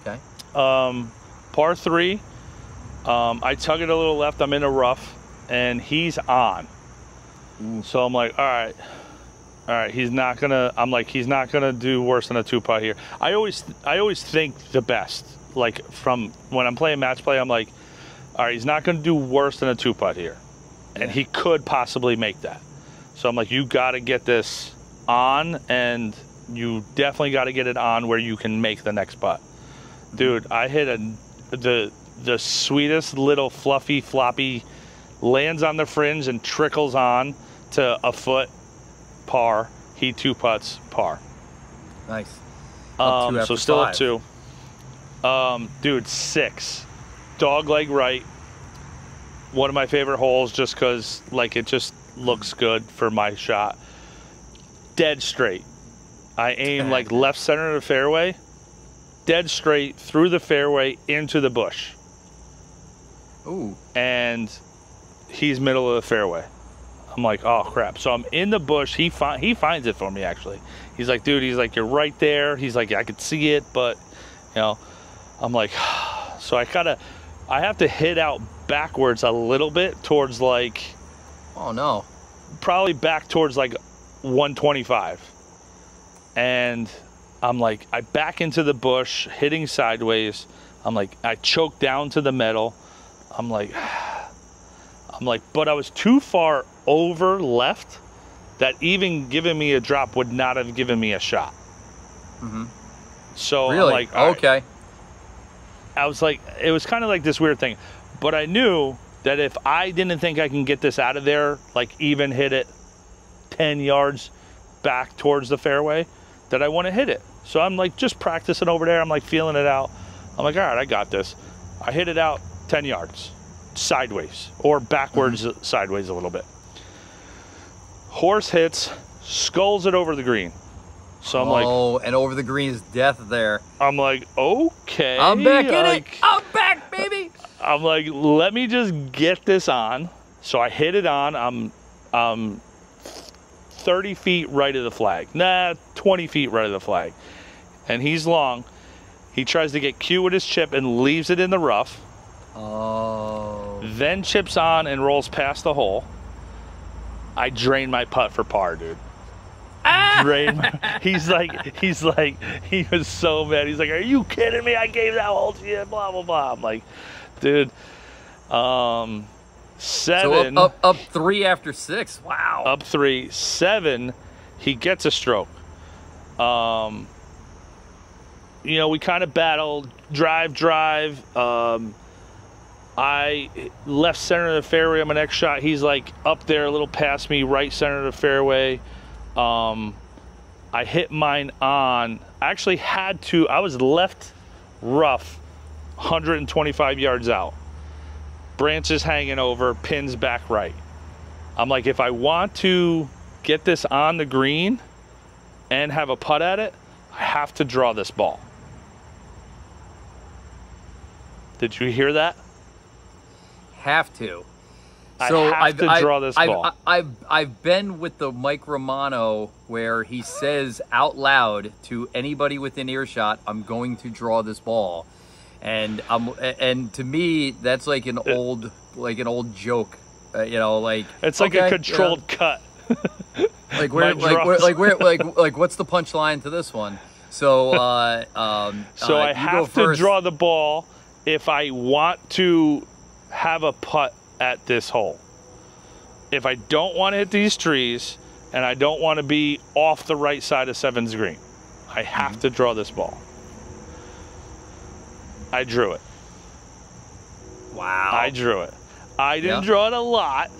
Okay. Par 3. I tug it a little left. I'm in a rough, and he's on. Ooh. So I'm like, all right. He's not gonna do worse than a 2-putt here. I always think the best. Like from when I'm playing match play, I'm like, all right, he's not gonna do worse than a 2-putt here, and he could possibly make that. So I'm like, you got to get this on, and you definitely got to get it on where you can make the next putt. Dude, I hit the sweetest little fluffy floppy, lands on the fringe and trickles on to a foot, par. He 2-putts, par. Nice. So still up 2. Dude, 6. Dog leg right. One of my favorite holes just because it just looks good for my shot. Dead straight. I aim left center of the fairway, dead straight through the fairway into the bush. Ooh. And he's middle of the fairway. I'm like, oh crap. So I'm in the bush. He finds it for me actually. He's like, dude, you're right there. He's like, I could see it, but I'm like, so I have to hit out backwards a little bit towards oh no. Probably back towards 125. And I'm like, I back into the bush, hitting sideways. I'm like, I choke down to the metal. I'm like, but I was too far over left that even giving me a drop would not have given me a shot. Mm-hmm. So really? I'm like, okay. Right. I was like, it was kind of like this weird thing. But I knew that if I didn't think I can get this out of there, even hit it 10 yards back towards the fairway, that I want to hit it. So I'm just practicing over there. I'm feeling it out. I'm like, all right, I got this. I hit it out 10 yards sideways or backwards, sideways a little bit. Horse hits, sculls it over the green. So I'm like, oh, and over the green is death there. I'm like, okay. I'm back in it. I'm back, baby. I'm like, let me just get this on. So I hit it on. I'm 30 feet right of the flag. 20 feet right of the flag. And he's long. He tries to get cute with his chip and leaves it in the rough. Oh. Then chips on and rolls past the hole. I drain my putt for par, dude. He was so mad. He's like, are you kidding me? I gave that hole to you, blah, blah, blah. I'm like, dude, 7. So up 3 after 6. Wow. Up 3. 7, he gets a stroke. We kind of battled, drive. I left center of the fairway on my next shot. He's up there a little past me, right center of the fairway. I hit mine on. I actually had to. I was left rough 125 yards out. Branches hanging over, pins back right. I'm like, if I want to get this on the green and have a putt at it, I have to draw this ball. Did you hear that? Have to. So I have to draw this ball. I've been with the Mike Romano where he says out loud to anybody within earshot, "I'm going to draw this ball," and to me that's like an old joke, like it's like a controlled cut. Like where what's the punchline to this one? So so I have to draw the ball if I want to have a putt at this hole. If I don't want to hit these trees and I don't want to be off the right side of 7's green, I have to draw this ball. I drew it. Wow. I drew it. I didn't draw it a lot.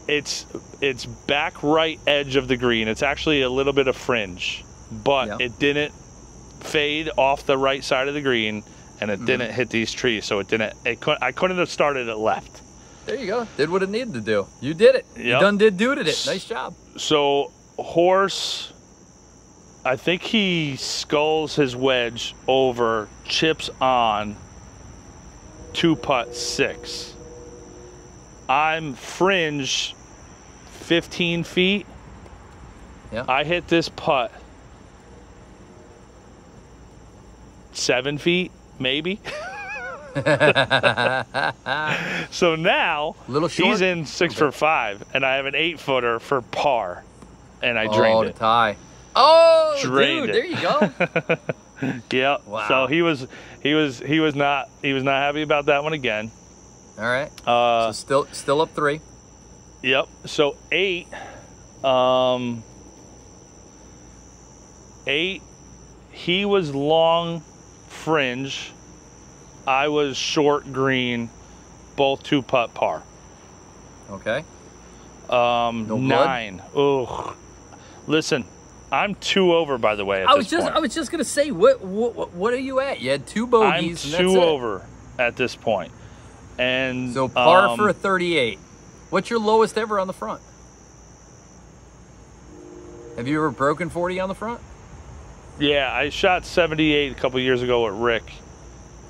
It's back right edge of the green. It's actually a little bit of fringe, but it didn't fade off the right side of the green, and it didn't hit these trees, so I couldn't have started it left. There you go. Did what it needed to do. You did it. Yep. You done did it. Nice job. So Horse, I think he sculls his wedge over, chips on, 2-putt 6. I'm fringe 15 feet. Yeah. I hit this putt 7 feet, maybe. So now he's in 6 for 5, and I have an 8-footer for par, and I drained it. To tie. Oh, drained dude, there you go. Yeah. Wow. So he was not happy about that one again. All right. So still up 3. Yep. So 8. 8. He was long fringe. I was short green, both 2-putt par. Okay. No 9. Ugh. Listen, I'm 2 over, by the way. I was just gonna say, what are you at? You had 2 bogeys. I'm 2 over at this point, and so par for a 38. What's your lowest ever on the front? Have you ever broken 40 on the front? Yeah, I shot 78 a couple years ago at Rick.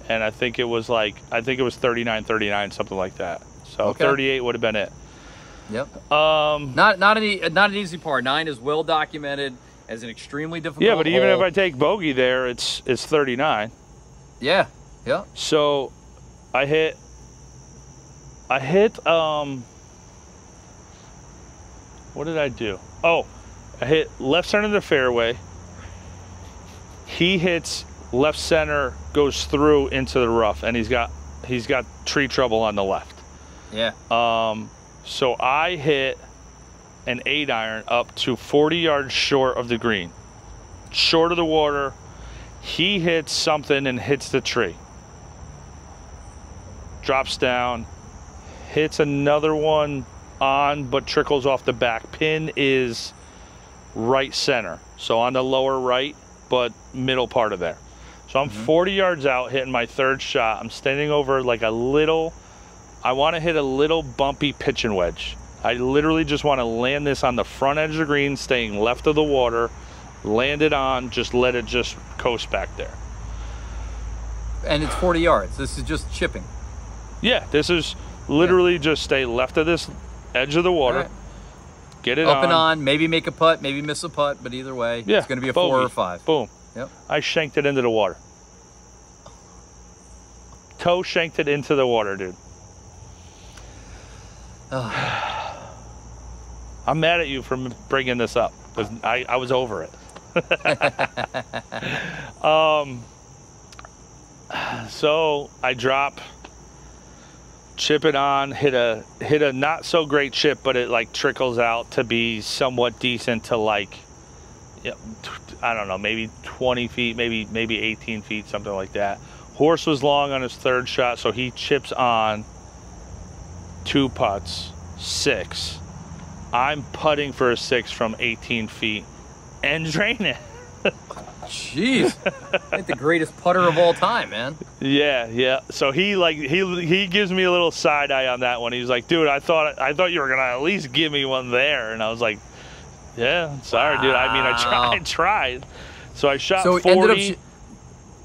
And I think it was 39, something like that. So 38 would have been it. Yep. Not an easy par. 9 is well documented as an extremely difficult. Yeah, but even if I take bogey there, it's 39. Yeah. Yeah. So I hit what did I do? Oh, I hit left center of the fairway. He hits left center, goes through into the rough, and he's got tree trouble on the left. Yeah. So I hit an 8-iron up to 40 yards short of the green, short of the water. He hits something and hits the tree. Drops down, hits another one on, but trickles off the back. Pin is right center, so on the lower right, but middle part of there. So I'm 40 yards out, hitting my 3rd shot. I'm standing over I want to hit a little bumpy pitching wedge. I literally just want to land this on the front edge of the green, staying left of the water, land it on, just let it just coast back there. And it's 40 yards. This is just chipping. Yeah, this is literally just stay left of this edge of the water, get it up and on, maybe make a putt, maybe miss a putt, but either way, it's going to be a bogey. 4 or 5. Boom. Yep. I shanked it into the water. Toe shanked it into the water, dude. I'm mad at you for bringing this up because I was over it. So I drop, chip it on, hit a not so great chip, but it like trickles out to be somewhat decent to like, I don't know, maybe 20 feet, maybe 18 feet, something like that. Horse was long on his 3rd shot, so he chips on 2 putts, 6. I'm putting for a 6 from 18 feet and drain it. Jeez, like the greatest putter of all time, man. Yeah. So he gives me a little side eye on that one. He's like, dude, I thought you were gonna at least give me one there, and I was like, yeah, sorry, dude. I mean, I tried. So I shot 40,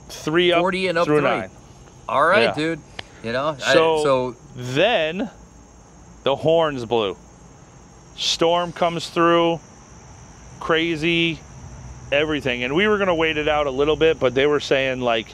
3 up 40 and up through 3. 9. All right, dude. You know. So then the horns blew. Storm comes through, crazy, everything, and we were gonna wait it out a little bit, but they were saying like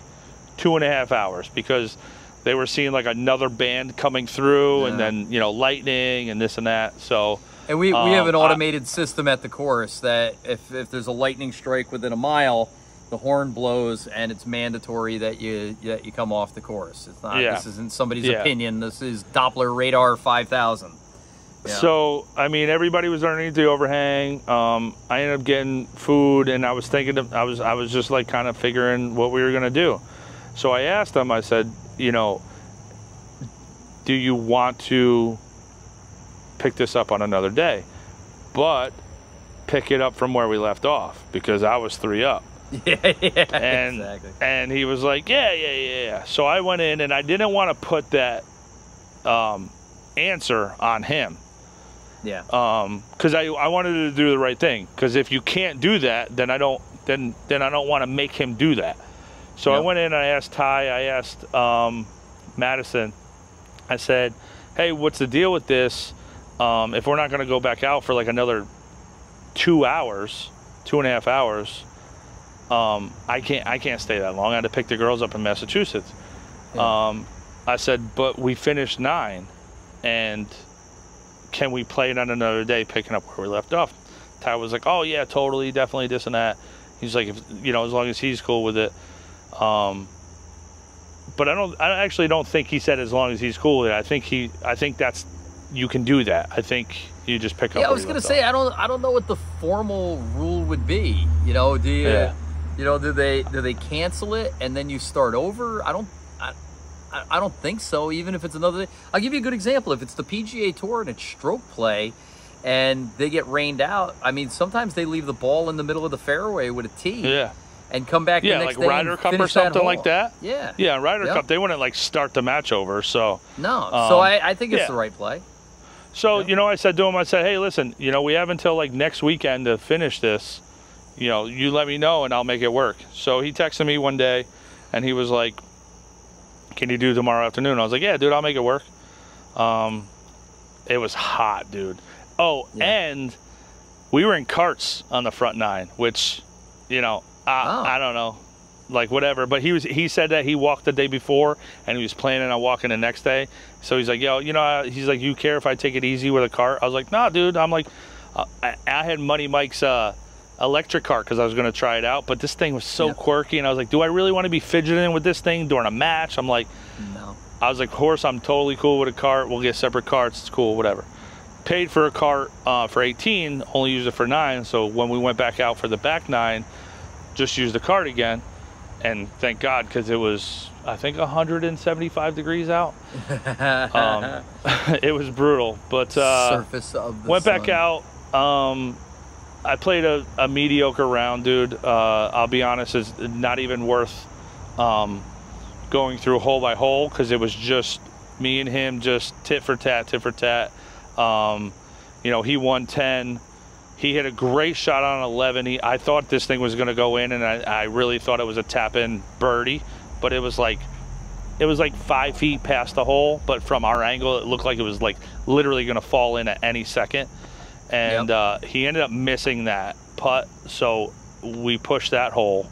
2.5 hours because they were seeing like another band coming through, and then lightning and this and that. So. And we have an automated system at the course that if there's a lightning strike within a mile, the horn blows, and it's mandatory that you come off the course. It's not. This isn't somebody's opinion. This is Doppler radar 5000. Yeah. So I mean, everybody was underneath the overhang. I ended up getting food, and I was thinking I was just like kind of figuring what we were gonna do. So I asked them. I said, do you want to pick this up on another day, but pick it up from where we left off, because I was 3 up. Exactly. And he was like, yeah. So I went in, and I didn't want to put that answer on him. Yeah. Because I wanted to do the right thing. Because if you can't do that, then I don't want to make him do that. So I went in and I asked Ty, I asked Madison. I said, hey, what's the deal with this? If we're not going to go back out for like another 2 hours, 2.5 hours, I can't stay that long. I had to pick the girls up in Massachusetts. Yeah. I said, but we finished 9, and can we play it on another day, picking up where we left off? Ty was like, oh yeah, totally, definitely, this and that. He's like, as long as he's cool with it. But I actually don't think he said as long as he's cool with it. I think that's, you can do that. I think you just pick up. Yeah, I was gonna say, I don't know what the formal rule would be. Do they cancel it and then you start over? I don't think so. Even if it's another day. I'll give you a good example. If it's the PGA Tour and it's stroke play, and they get rained out, I mean, sometimes they leave the ball in the middle of the fairway with a tee. Yeah. And come back the next day. Yeah, like Ryder Cup or something like that. Yeah. Yeah, Ryder Cup, they wouldn't like start the match over. So no. So I think it's the right play. So, I said to him, hey, listen, we have until like next weekend to finish this. You let me know and I'll make it work. So he texted me one day and he was like, can you do tomorrow afternoon? I was like, yeah, dude, I'll make it work. It was hot, dude. Oh, and we were in carts on the front 9, which, I don't know, like whatever. But he said that he walked the day before and he was planning on walking the next day. So he's like, yo, he's like, you care if I take it easy with a cart? I was like, nah, dude. I'm like, I had Money Mike's electric cart because I was going to try it out. But this thing was so quirky. And I was like, do I really want to be fidgeting with this thing during a match? I'm like, no. I was like, horse, I'm totally cool with a cart. We'll get separate carts. It's cool, whatever. Paid for a cart for 18, only used it for 9. So when we went back out for the back 9, just used the cart again. And thank God, because it was, I think, 175 degrees out. It was brutal. But surface of the went sun. back out. I played a mediocre round, dude. I'll be honest, it's not even worth going through hole by hole, because it was just me and him, just tit for tat. He won 10. He hit a great shot on 11. I thought this thing was going to go in, and I really thought it was a tap-in birdie, but it was like 5 feet past the hole. But from our angle, it looked like it was like literally going to fall in at any second. And he ended up missing that putt, so we pushed that hole.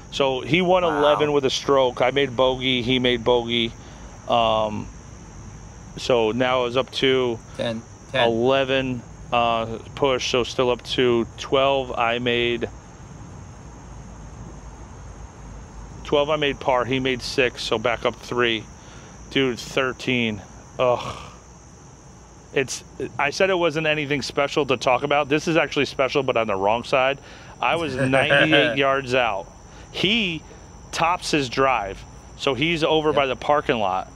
So he won 11 with a stroke. I made bogey. He made bogey. So now it was up to 10. 11 push, so still up to 12. I made 12. I made par. He made 6, so back up 3. Dude, 13. Ugh. I said it wasn't anything special to talk about. This is actually special, but on the wrong side. I was 98 yards out. He tops his drive, so he's over by the parking lot.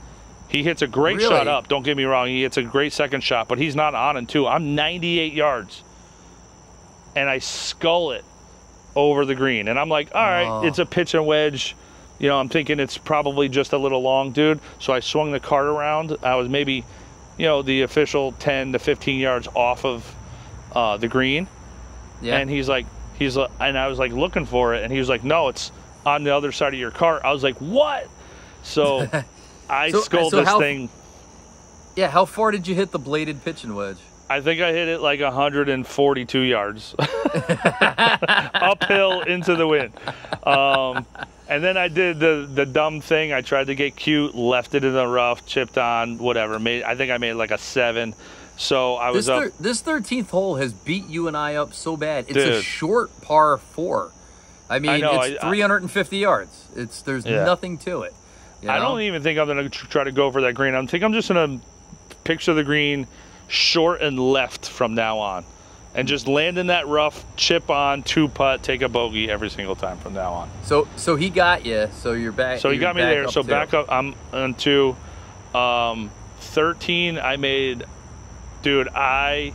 He hits a great shot up. Don't get me wrong. He hits a great second shot, but he's not on in 2. I'm 98 yards. And I skull it over the green. And I'm like, all right, it's a pitch and wedge. You know, I'm thinking it's probably just a little long, dude. So I swung the cart around. I was maybe, you know, the official 10 to 15 yards off of the green. Yeah. And and I was like looking for it. And he was like, no, it's on the other side of your cart. I was like, what? So I sculled this thing. Yeah, how far did you hit the bladed pitch and wedge? I think I hit it like 142 yards. Uphill into the wind. And then I did the dumb thing. I tried to get cute, left it in the rough, chipped on, whatever. I think I made like a 7. So I was up. This 13th hole has beat you and I up so bad. It's a short par 4. I mean, it's 350 yards. There's nothing to it. You know? I don't even think I'm going to try to go for that green. I think I'm just going to picture the green short and left from now on. And just land in that rough, chip on, 2-putt, take a bogey every single time from now on. So he got you. So you're back. So he got me there. So back up. I'm on 2. 13, I made... Dude, I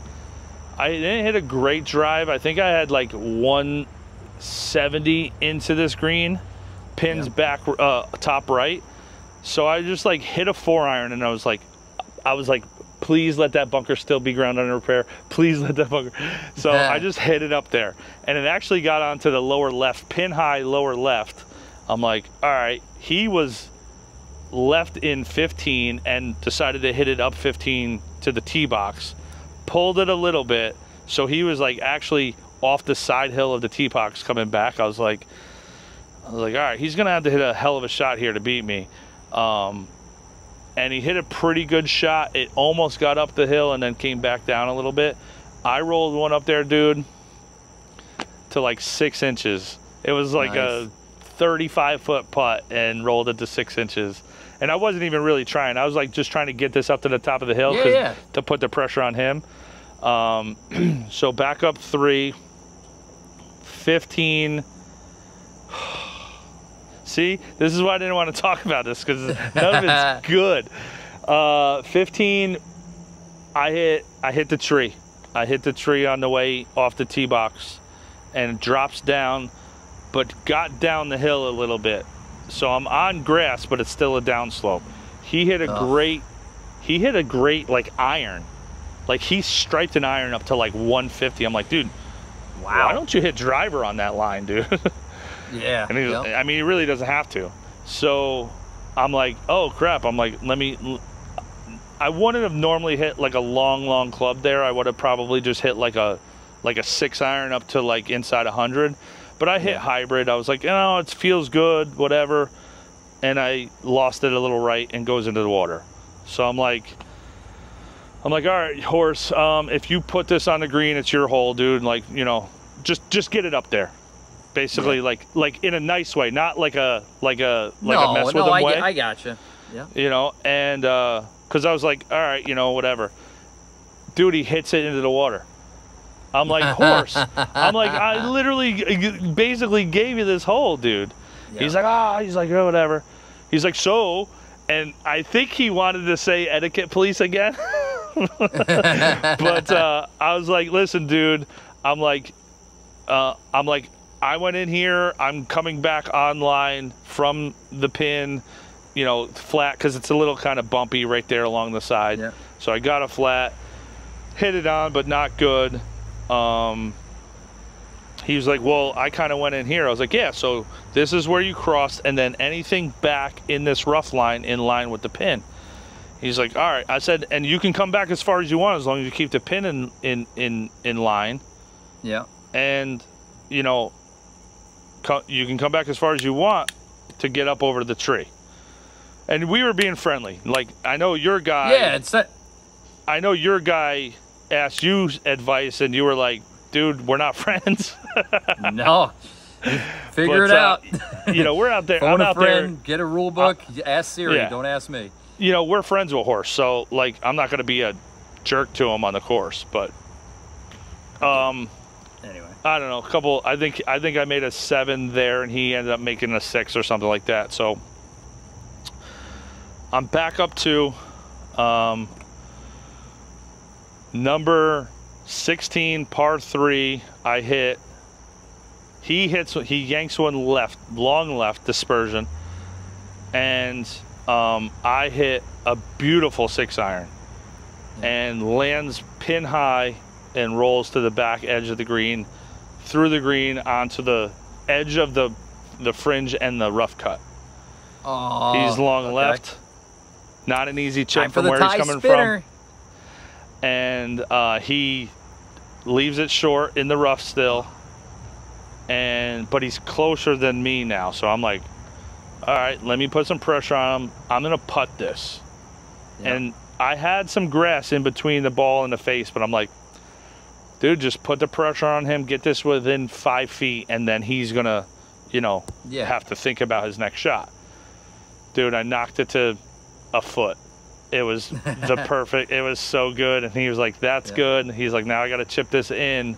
didn't hit a great drive. I think I had like 170 into this green. Pins back, top right. So I just like hit a 4-iron, and I was like, please let that bunker still be ground under repair. Please let that bunker. So I just hit it up there. And it actually got onto the lower left, pin high, lower left. I'm like, all right. He was left in 15 and decided to hit it up 15 to the tee box. Pulled it a little bit. So he was like actually off the side hill of the tee box coming back. I was like, all right, he's going to have to hit a hell of a shot here to beat me. And he hit a pretty good shot. It almost got up the hill and then came back down a little bit. I rolled one up there, dude, to like 6 inches. It was like a 35-foot putt and rolled it to 6 inches. And I wasn't even really trying. I was like just trying to get this up to the top of the hill to put the pressure on him. So back up 3, 15. See, this is why I didn't want to talk about this, because none of it's good. 15, I hit the tree. I hit the tree on the way off the tee box, and it drops down, but got down the hill a little bit. So I'm on grass, but it's still a downslope. He hit a great like iron. Like he striped an iron up to like 150. I'm like, dude, wow, why don't you hit driver on that line, dude? Yeah. And I mean, he really doesn't have to. So I'm like, oh crap. I'm like, I wouldn't have normally hit like a long club there. I would have probably just hit like a 6-iron up to like inside 100. But I hit hybrid. I was like, it feels good, whatever. And I lost it a little right and goes into the water. So I'm like, all right, horse, if you put this on the green, it's your hole, dude. Like, just get it up there. Basically, like in a nice way, not like a mess with him way. I gotcha. Yeah. And because I was like, all right, whatever. Dude, he hits it into the water. I'm like, horse. I'm like, I literally basically gave you this hole, dude. Yeah. He's like, oh, whatever. He's like, so, and I think he wanted to say etiquette police again. But I was like, listen, dude. I'm like, I went in here. I'm coming back online from the pin, flat, because it's a little kind of bumpy right there along the side. Yeah. So I got a flat, hit it on, but not good. He was like, well, I kind of went in here. I was like, yeah, so this is where you crossed, and then anything back in this rough line in line with the pin. He's like, all right. I said, and you can come back as far as you want as long as you keep the pin in line. Yeah. And, you can come back as far as you want to get up over the tree. And we were being friendly. Like, I know your guy. Yeah, it's that. I know your guy asked you advice, and you were like, dude, we're not friends. No. Figure it out. We're out there. Phone I'm out a friend, there. get a rule book, ask Siri, don't ask me. We're friends with horse, so, like, I'm not going to be a jerk to him on the course, but anyway. I don't know, I think I made a 7 there, and he ended up making a 6 or something like that. So I'm back up to number 16, par 3. I hit He yanks one left, long left, dispersion. And I hit a beautiful 6-iron and lands pin high and rolls to the back edge of the green, through the green onto the edge of the fringe and the rough cut. Oh, he's long left. Not an easy chip from where he's coming from. And he leaves it short in the rough still. But he's closer than me now. So I'm like, all right, let me put some pressure on him. I'm going to putt this. Yeah. And I had some grass in between the ball and the face, but I'm like, dude, just put the pressure on him, get this within 5 feet, and then he's going to, have to think about his next shot. Dude, I knocked it to a foot. It was the perfect, it was so good. And he was like, that's good. And he's like, now I got to chip this in.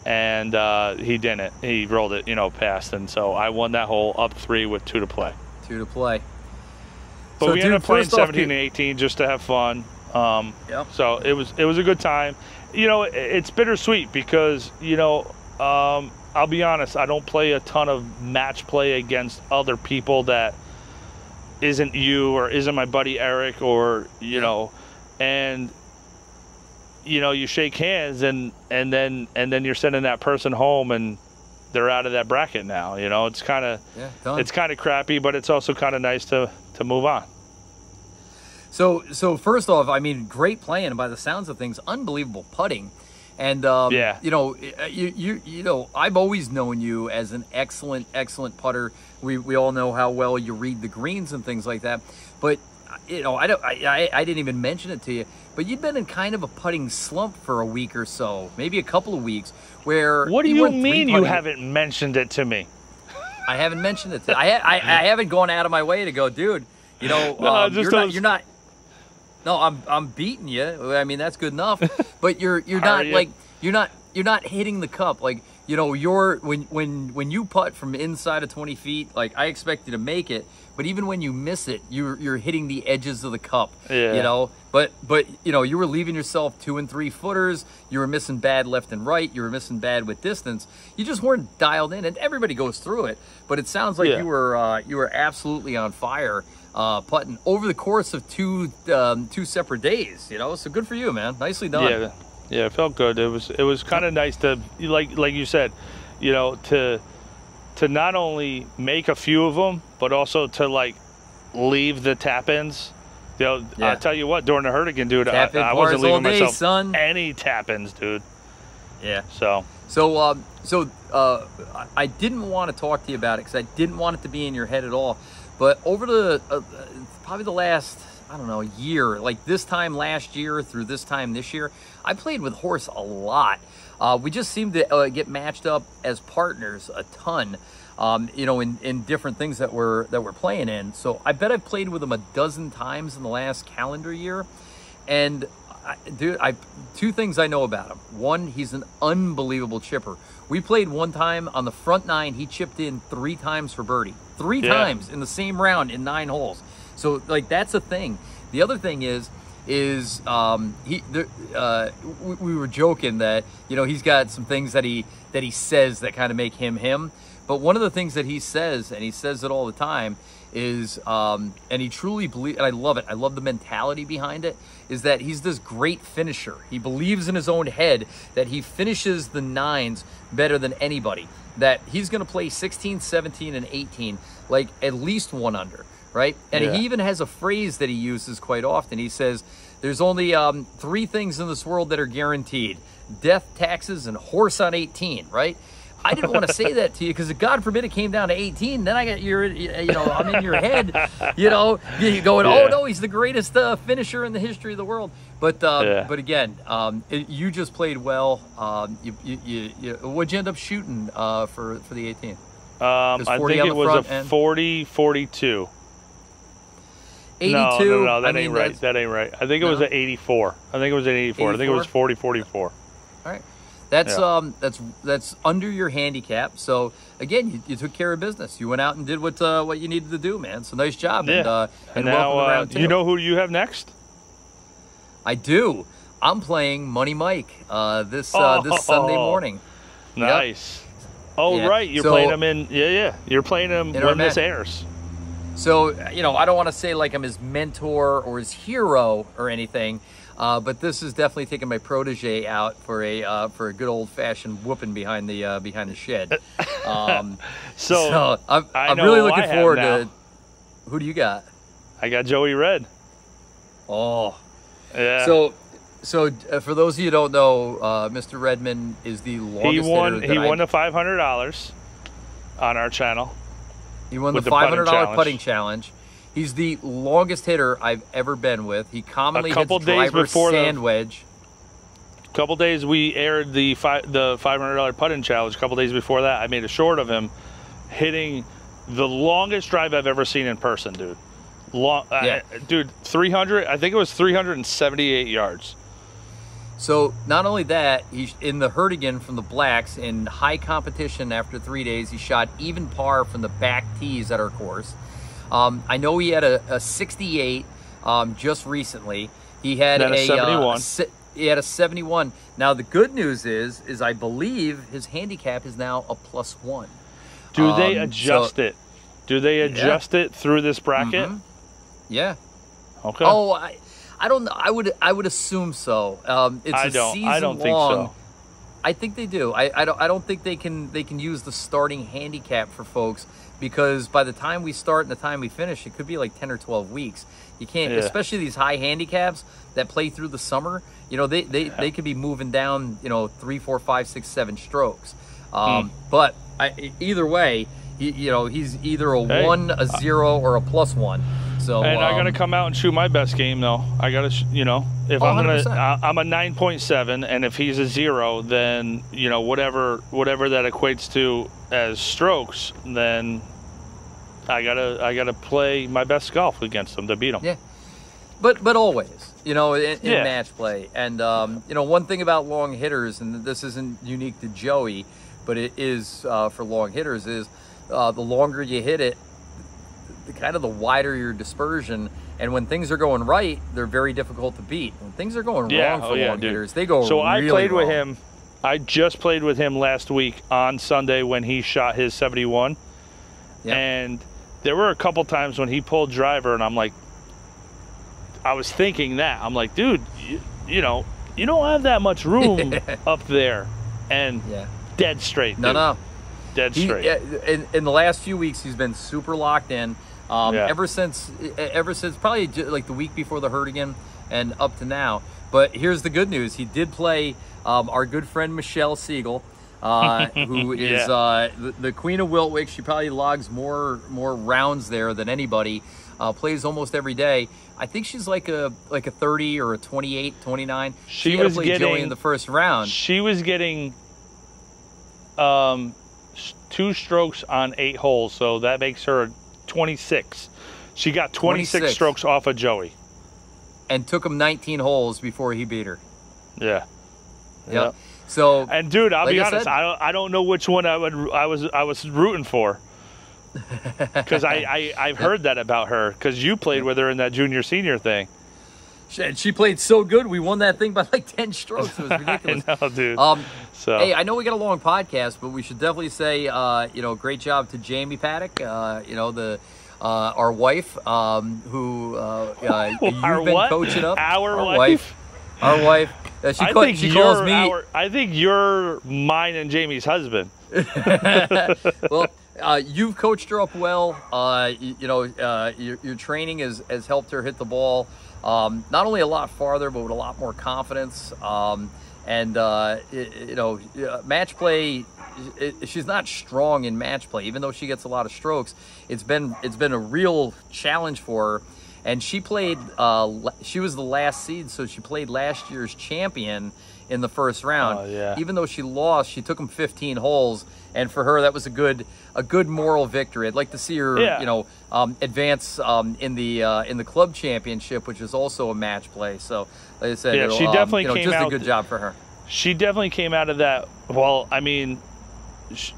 And he didn't. He rolled it, past. And so I won that hole up 3 with 2 to play. 2 to play. But we ended up playing 17 and 18 just to have fun. So it was a good time. It's bittersweet because, I'll be honest, I don't play a ton of match play against other people that isn't you or isn't my buddy Eric or, and you shake hands and then you're sending that person home and they're out of that bracket now. It's kind of crappy, but it's also kind of nice to move on. So first off, I mean, great playing, and by the sounds of things, unbelievable putting. And I've always known you as an excellent putter. We all know how well you read the greens and things like that. But I didn't even mention it to you, but you'd been in kind of a putting slump for a week or so, maybe a couple of weeks. What do you mean you haven't mentioned it to me? I haven't mentioned it. I haven't gone out of my way to go, dude. You're not. No, I'm beating you. I mean, that's good enough. But you're not like you're not hitting the cup like when you putt from inside of 20 feet. Like I expect you to make it, but even when you miss it, you're hitting the edges of the cup. Yeah. But you were leaving yourself 2 and 3 footers. You were missing bad left and right. You were missing bad with distance. You just weren't dialed in, and everybody goes through it. But it sounds like you were absolutely on fire. Putting over the course of two separate days, so good for you, man. Nicely done. Yeah, it felt good. It was kind of nice to like you said, to not only make a few of them, but also to like leave the tap ins. I'll tell you what, during the Hurricane, dude, I wasn't leaving myself any tap ins, dude. Yeah. So I didn't want to talk to you about it because I didn't want it to be in your head at all. But over probably the last, year, like this time last year through this time this year, I played with Horse a lot. We just seemed to get matched up as partners a ton, in different things that we're playing in. So I bet I've played with him a dozen times in the last calendar year. And dude, 2 things I know about him. One, he's an unbelievable chipper. We played one time on the front 9. He chipped in 3 times for birdie. 3 times in the same round in 9 holes. So like that's a thing. The other thing is we were joking that he's got some things that he says that kind of make him. But one of the things that he says, and he says it all the time, is and he truly believes, and I love it. I love the mentality behind it. Is that he's this great finisher. He believes in his own head that he finishes the 9s better than anybody. That he's going to play 16, 17, and 18 like at least 1 under, right? And he even has a phrase that he uses quite often. He says, "There's only 3 things in this world that are guaranteed: death, taxes, and horse on 18." Right? I didn't want to say that to you because God forbid it came down to 18. Then I got I'm in your head, you're going, oh no, he's the greatest finisher in the history of the world. But again, you just played well. What'd you end up shooting for the 18? I think it was a 40-42. 82. No, that ain't right. That ain't right. I think it was an 84. I think it was an 84. I think it was 40-44. All right. That's under your handicap. So again, you took care of business. You went out and did what you needed to do, man. So nice job. Yeah. And now, welcome to round 2. You know who you have next? I do. I'm playing Money Mike this Sunday morning. Nice. Oh, Yeah. right. You're playing him in. Yeah. You're playing him when this airs. So, I don't want to say like I'm his mentor or his hero or anything, but this is definitely taking my protege out for a good old fashioned whooping behind the shed. So I'm really looking forward to. Who do you got? I got Joey Red. Oh, yeah. So for those of you who don't know, Mr. Redmond is the longest hitter. He won the $500 on our channel. He won the $500 putting challenge. He's the longest hitter I've ever been with. He commonly hits driver sand wedge. A couple days we aired the $500 putting challenge. A couple days before that, I made a short of him hitting the longest drive I've ever seen in person, dude. Dude, 300. I think it was 378 yards. So not only that, he's in the Hertigan from the Blacks in high competition after 3 days. He shot even par from the back tees at our course. I know he had a 68 just recently. He had a 71. He had a 71. Now the good news is I believe his handicap is now a +1. Do they adjust it? Do they adjust it through this bracket? Mm-hmm. Yeah. Okay. Oh, I don't know. I would assume so. It's a season I don't think long. so. I think they do. I don't think they can use the starting handicap for folks, because by the time we start and the time we finish, it could be like 10 or 12 weeks. You can't, especially these high handicaps that play through the summer. They could be moving down 3, 4, 5, 6, 7 strokes. But either way, he's either a 1, a 0, or a +1. So, and I gotta come out and shoot my best game, though. I gotta, if I'm a 9.7, and if he's a 0, then whatever that equates to as strokes, then I gotta play my best golf against him to beat him. Yeah, but always, in match play, and one thing about long hitters, and this isn't unique to Joey, but it is for long hitters, is the longer you hit it, the wider your dispersion, and when things are going right, they're very difficult to beat. When things are going wrong for long hitters, they go So really I played wrong. with him. I just played with him last week on Sunday when he shot his 71, and there were a couple times when he pulled driver, and I'm like, I was thinking that I'm like, dude, you don't have that much room up there, and dead straight. Dude. No. Dead straight. In the last few weeks, he's been super locked in. Ever since probably like the week before the Hertigan and up to now. But here's the good news: he did play our good friend Michelle Siegel, who is the queen of Wiltwyck. She probably logs more rounds there than anybody. Plays almost every day. I think she's like a 30 or a 28, 29. She was getting Joey in the first round. She was getting 2 strokes on 8 holes, so that makes her 26. She got 26 strokes off of Joey, and took him 19 holes before he beat her. Yeah. Yep. So, and dude, I'll be honest, I don't know which one I was rooting for, because I've heard that about her, because you played with her in that junior senior thing. She played so good, we won that thing by like 10 strokes. It was ridiculous. I know, dude. Hey, I know we got a long podcast, but we should definitely say, great job to Jamie Paddock, our wife, who you've been coaching up. Our wife. Our wife. She calls me. I think you're mine and Jamie's husband. Well, you've coached her up well. Your training has helped her hit the ball not only a lot farther, but with a lot more confidence. Match play. She's not strong in match play, even though she gets a lot of strokes. It's been a real challenge for her. And she played. She was the last seed, so she played last year's champion in the first round. Oh, yeah. Even though she lost, she took him 15 holes, and for her that was a good moral victory. I'd like to see her, advance in the club championship, which is also a match play. So, like I said, she definitely came just out. A good job for her. She definitely came out of that. Well, I mean,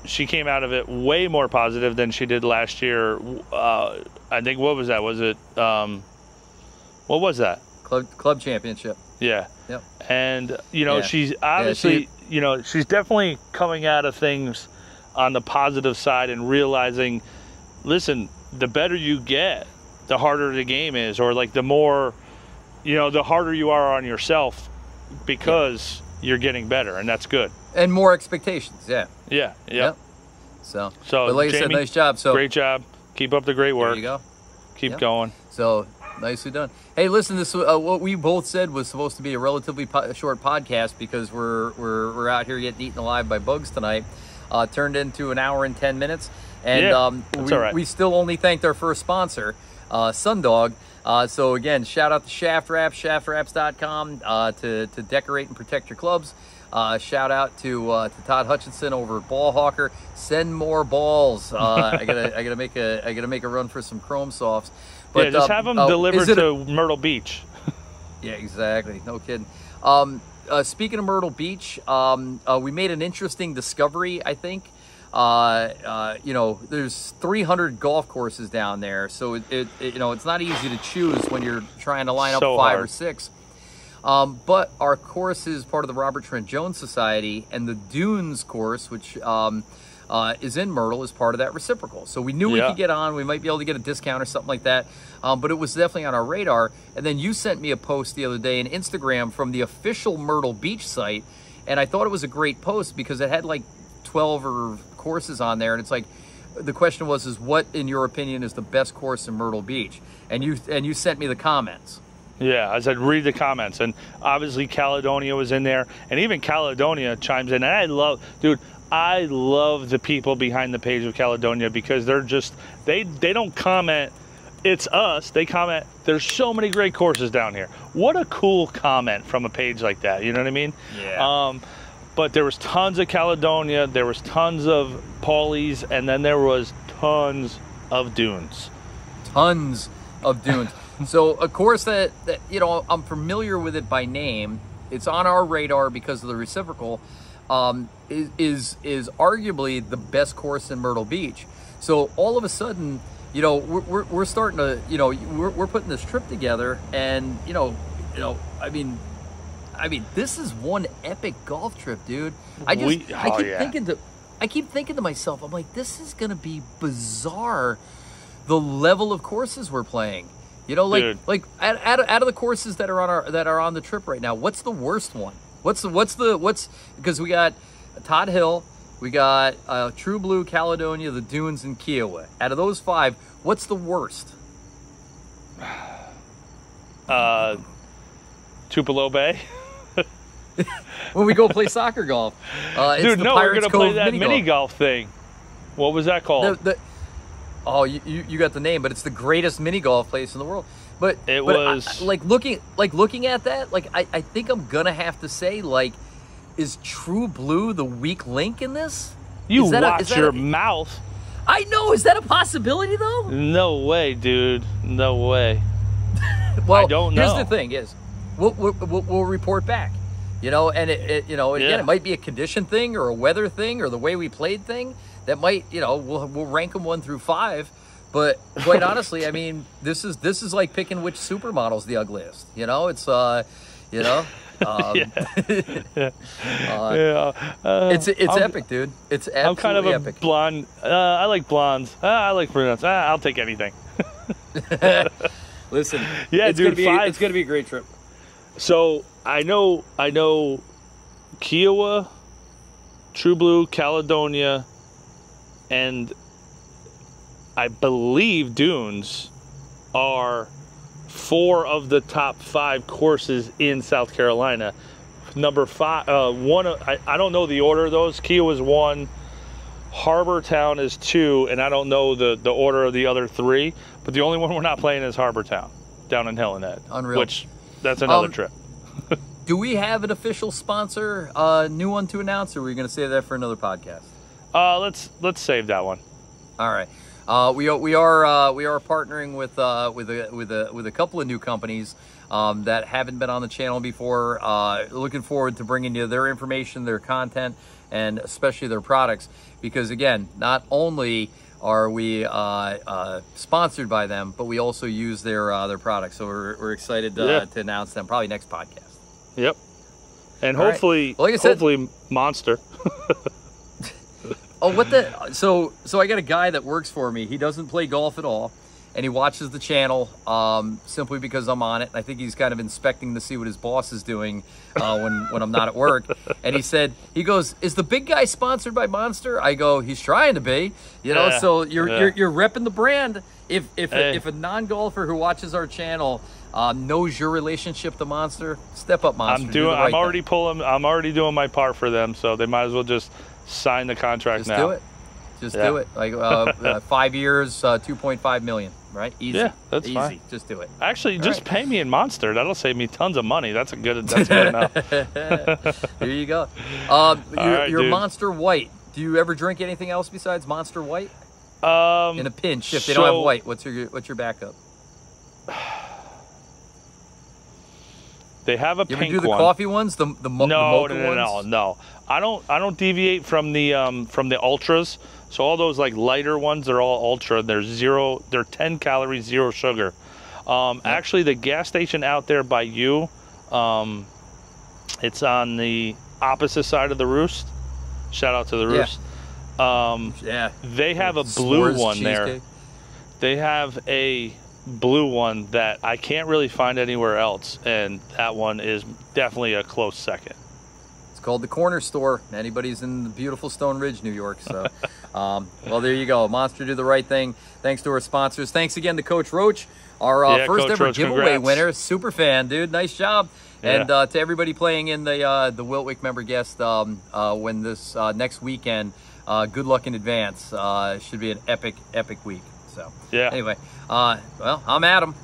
she came out of it way more positive than she did last year. I think, what was that? Was it, what was that? Club championship. Yeah. Yep. And, she's obviously, she's definitely coming out of things on the positive side and realizing, listen, the better you get, the harder the game is, or like the more, the harder you are on yourself because you're getting better, and that's good. And more expectations, yeah. Yeah. Yep. So but like Jamie, I said, nice job. So great job. Keep up the great work. There you go. Keep going. So nicely done. Hey, listen, this what we both said was supposed to be a relatively short podcast because we're out here getting eaten alive by bugs tonight. Turned into an hour and 10 minutes, and that's all right. We still only thanked our first sponsor, Sundog. So again, shout out to Shaft Wraps, shaftwraps.com to decorate and protect your clubs. Shout out to Todd Hutchinson over at Ball Hawker. Send more balls. I gotta make a run for some Chrome Softs. But just have them delivered to Myrtle Beach. Yeah, exactly. No kidding. Speaking of Myrtle Beach, we made an interesting discovery, I think. There's 300 golf courses down there, so it's not easy to choose when you're trying to line up 5 or 6. But our course is part of the Robert Trent Jones Society, and the Dunes course, which is in Myrtle, is part of that reciprocal. So we knew we could get on. We might be able to get a discount or something like that. But it was definitely on our radar. And then you sent me a post the other day on Instagram from the official Myrtle Beach site, and I thought it was a great post because it had like 12 courses on there, and it's like the question was what in your opinion is the best course in Myrtle Beach? And you sent me the comments. Yeah, I said read the comments, and obviously Caledonia was in there, and even Caledonia chimes in. And I love the people behind the page of Caledonia because they're just they don't comment it's us. They comment there's so many great courses down here. What a cool comment from a page like that, you know what I mean? Yeah. But there was tons of Caledonia, there was tons of Paulies, and then there was tons of Dunes. Tons of Dunes. So a course that I'm familiar with it by name. It's on our radar because of the reciprocal. Is arguably the best course in Myrtle Beach. So all of a sudden, we're starting to, we're putting this trip together, and I mean, this is one epic golf trip, dude. I keep thinking to myself, I'm like, this is gonna be bizarre, the level of courses we're playing. Like out of the courses that are on the trip right now, what's the worst one? What's because we got Todd Hill, we got True Blue, Caledonia, the Dunes, and Kiowa. Out of those 5, what's the worst? Tupelo Bay. When we go play soccer golf, dude, no, we're gonna play that mini golf thing. What was that called? You got the name, but it's the greatest mini golf place in the world. But was looking at that, I think I'm gonna have to say, is True Blue the weak link in this? Watch your mouth. I know. Is that a possibility though? No way, dude. No way. Well, I don't know. Here's the thing: is we'll report back. And again, it might be a condition thing or a weather thing or the way we played thing that might, we'll rank them 1 through 5. But quite honestly, I mean, this is like picking which supermodel's the ugliest. It's it's epic, dude. It's absolutely I'm kind of a epic. Blonde. I like blondes. I like brunettes. I'll take anything. Listen, yeah, dude, it's gonna be a great trip. So I know Kiowa, True Blue, Caledonia, and I believe Dunes are 4 of the top 5 courses in South Carolina. Number 5, I don't know the order of those. Kiowa is 1, Harbor Town is 2, and I don't know the order of the other 3. But the only one we're not playing is Harbor Town down in Hillnet. Unreal. Which that's another trip. Do we have an official sponsor, new one to announce, or are we going to save that for another podcast? Let's save that one. All right. We are partnering with a couple of new companies that haven't been on the channel before. Looking forward to bringing you their information, their content, and especially their products. Because again, not only are we sponsored by them, but we also use their products. So we're excited to announce them probably next podcast. Yep. And all hopefully, right. Well, like I said, hopefully Monster. Oh, what the? So I got a guy that works for me. He doesn't play golf at all, and he watches the channel simply because I'm on it. I think he's kind of inspecting to see what his boss is doing when I'm not at work. And he goes, "Is the big guy sponsored by Monster?" I go, "He's trying to be." You know, so you're repping the brand. If a non-golfer who watches our channel knows your relationship to Monster, step up, Monster. I'm already doing my part for them, so they might as well just sign the contract just now. Do it. Just do it. Like 5 years, 2.5 million, right? Easy. Yeah, that's easy. Fine. Just do it. Actually, just pay me in Monster. That'll save me tons of money. That's good enough. There you go. Your Monster White. Do you ever drink anything else besides Monster White? In a pinch, if they don't have white, what's your backup? They have a pink one. You ever do the coffee ones, the mocha ones? No. I don't deviate from the ultras. So all those like lighter ones, they're all ultra. They're 10 calories, 0 sugar. Actually, the gas station out there by you, it's on the opposite side of the Roost. Shout out to the Roost. They have a blue one there. They have a blue one that I can't really find anywhere else, and that one is definitely a close second. It's called the Corner Store. Anybody's in the beautiful Stone Ridge, New York. So, well, there you go. Monster do the right thing. Thanks to our sponsors. Thanks again to Coach Roach, our first ever giveaway winner. Super fan, dude. Nice job. And to everybody playing in the Wiltwyck member guest when this next weekend, good luck in advance. Should be an epic week. So anyway, well, I'm Adam.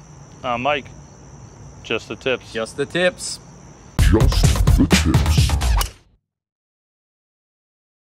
I'm Mike. Just the tips. Just the tips. Just the tips.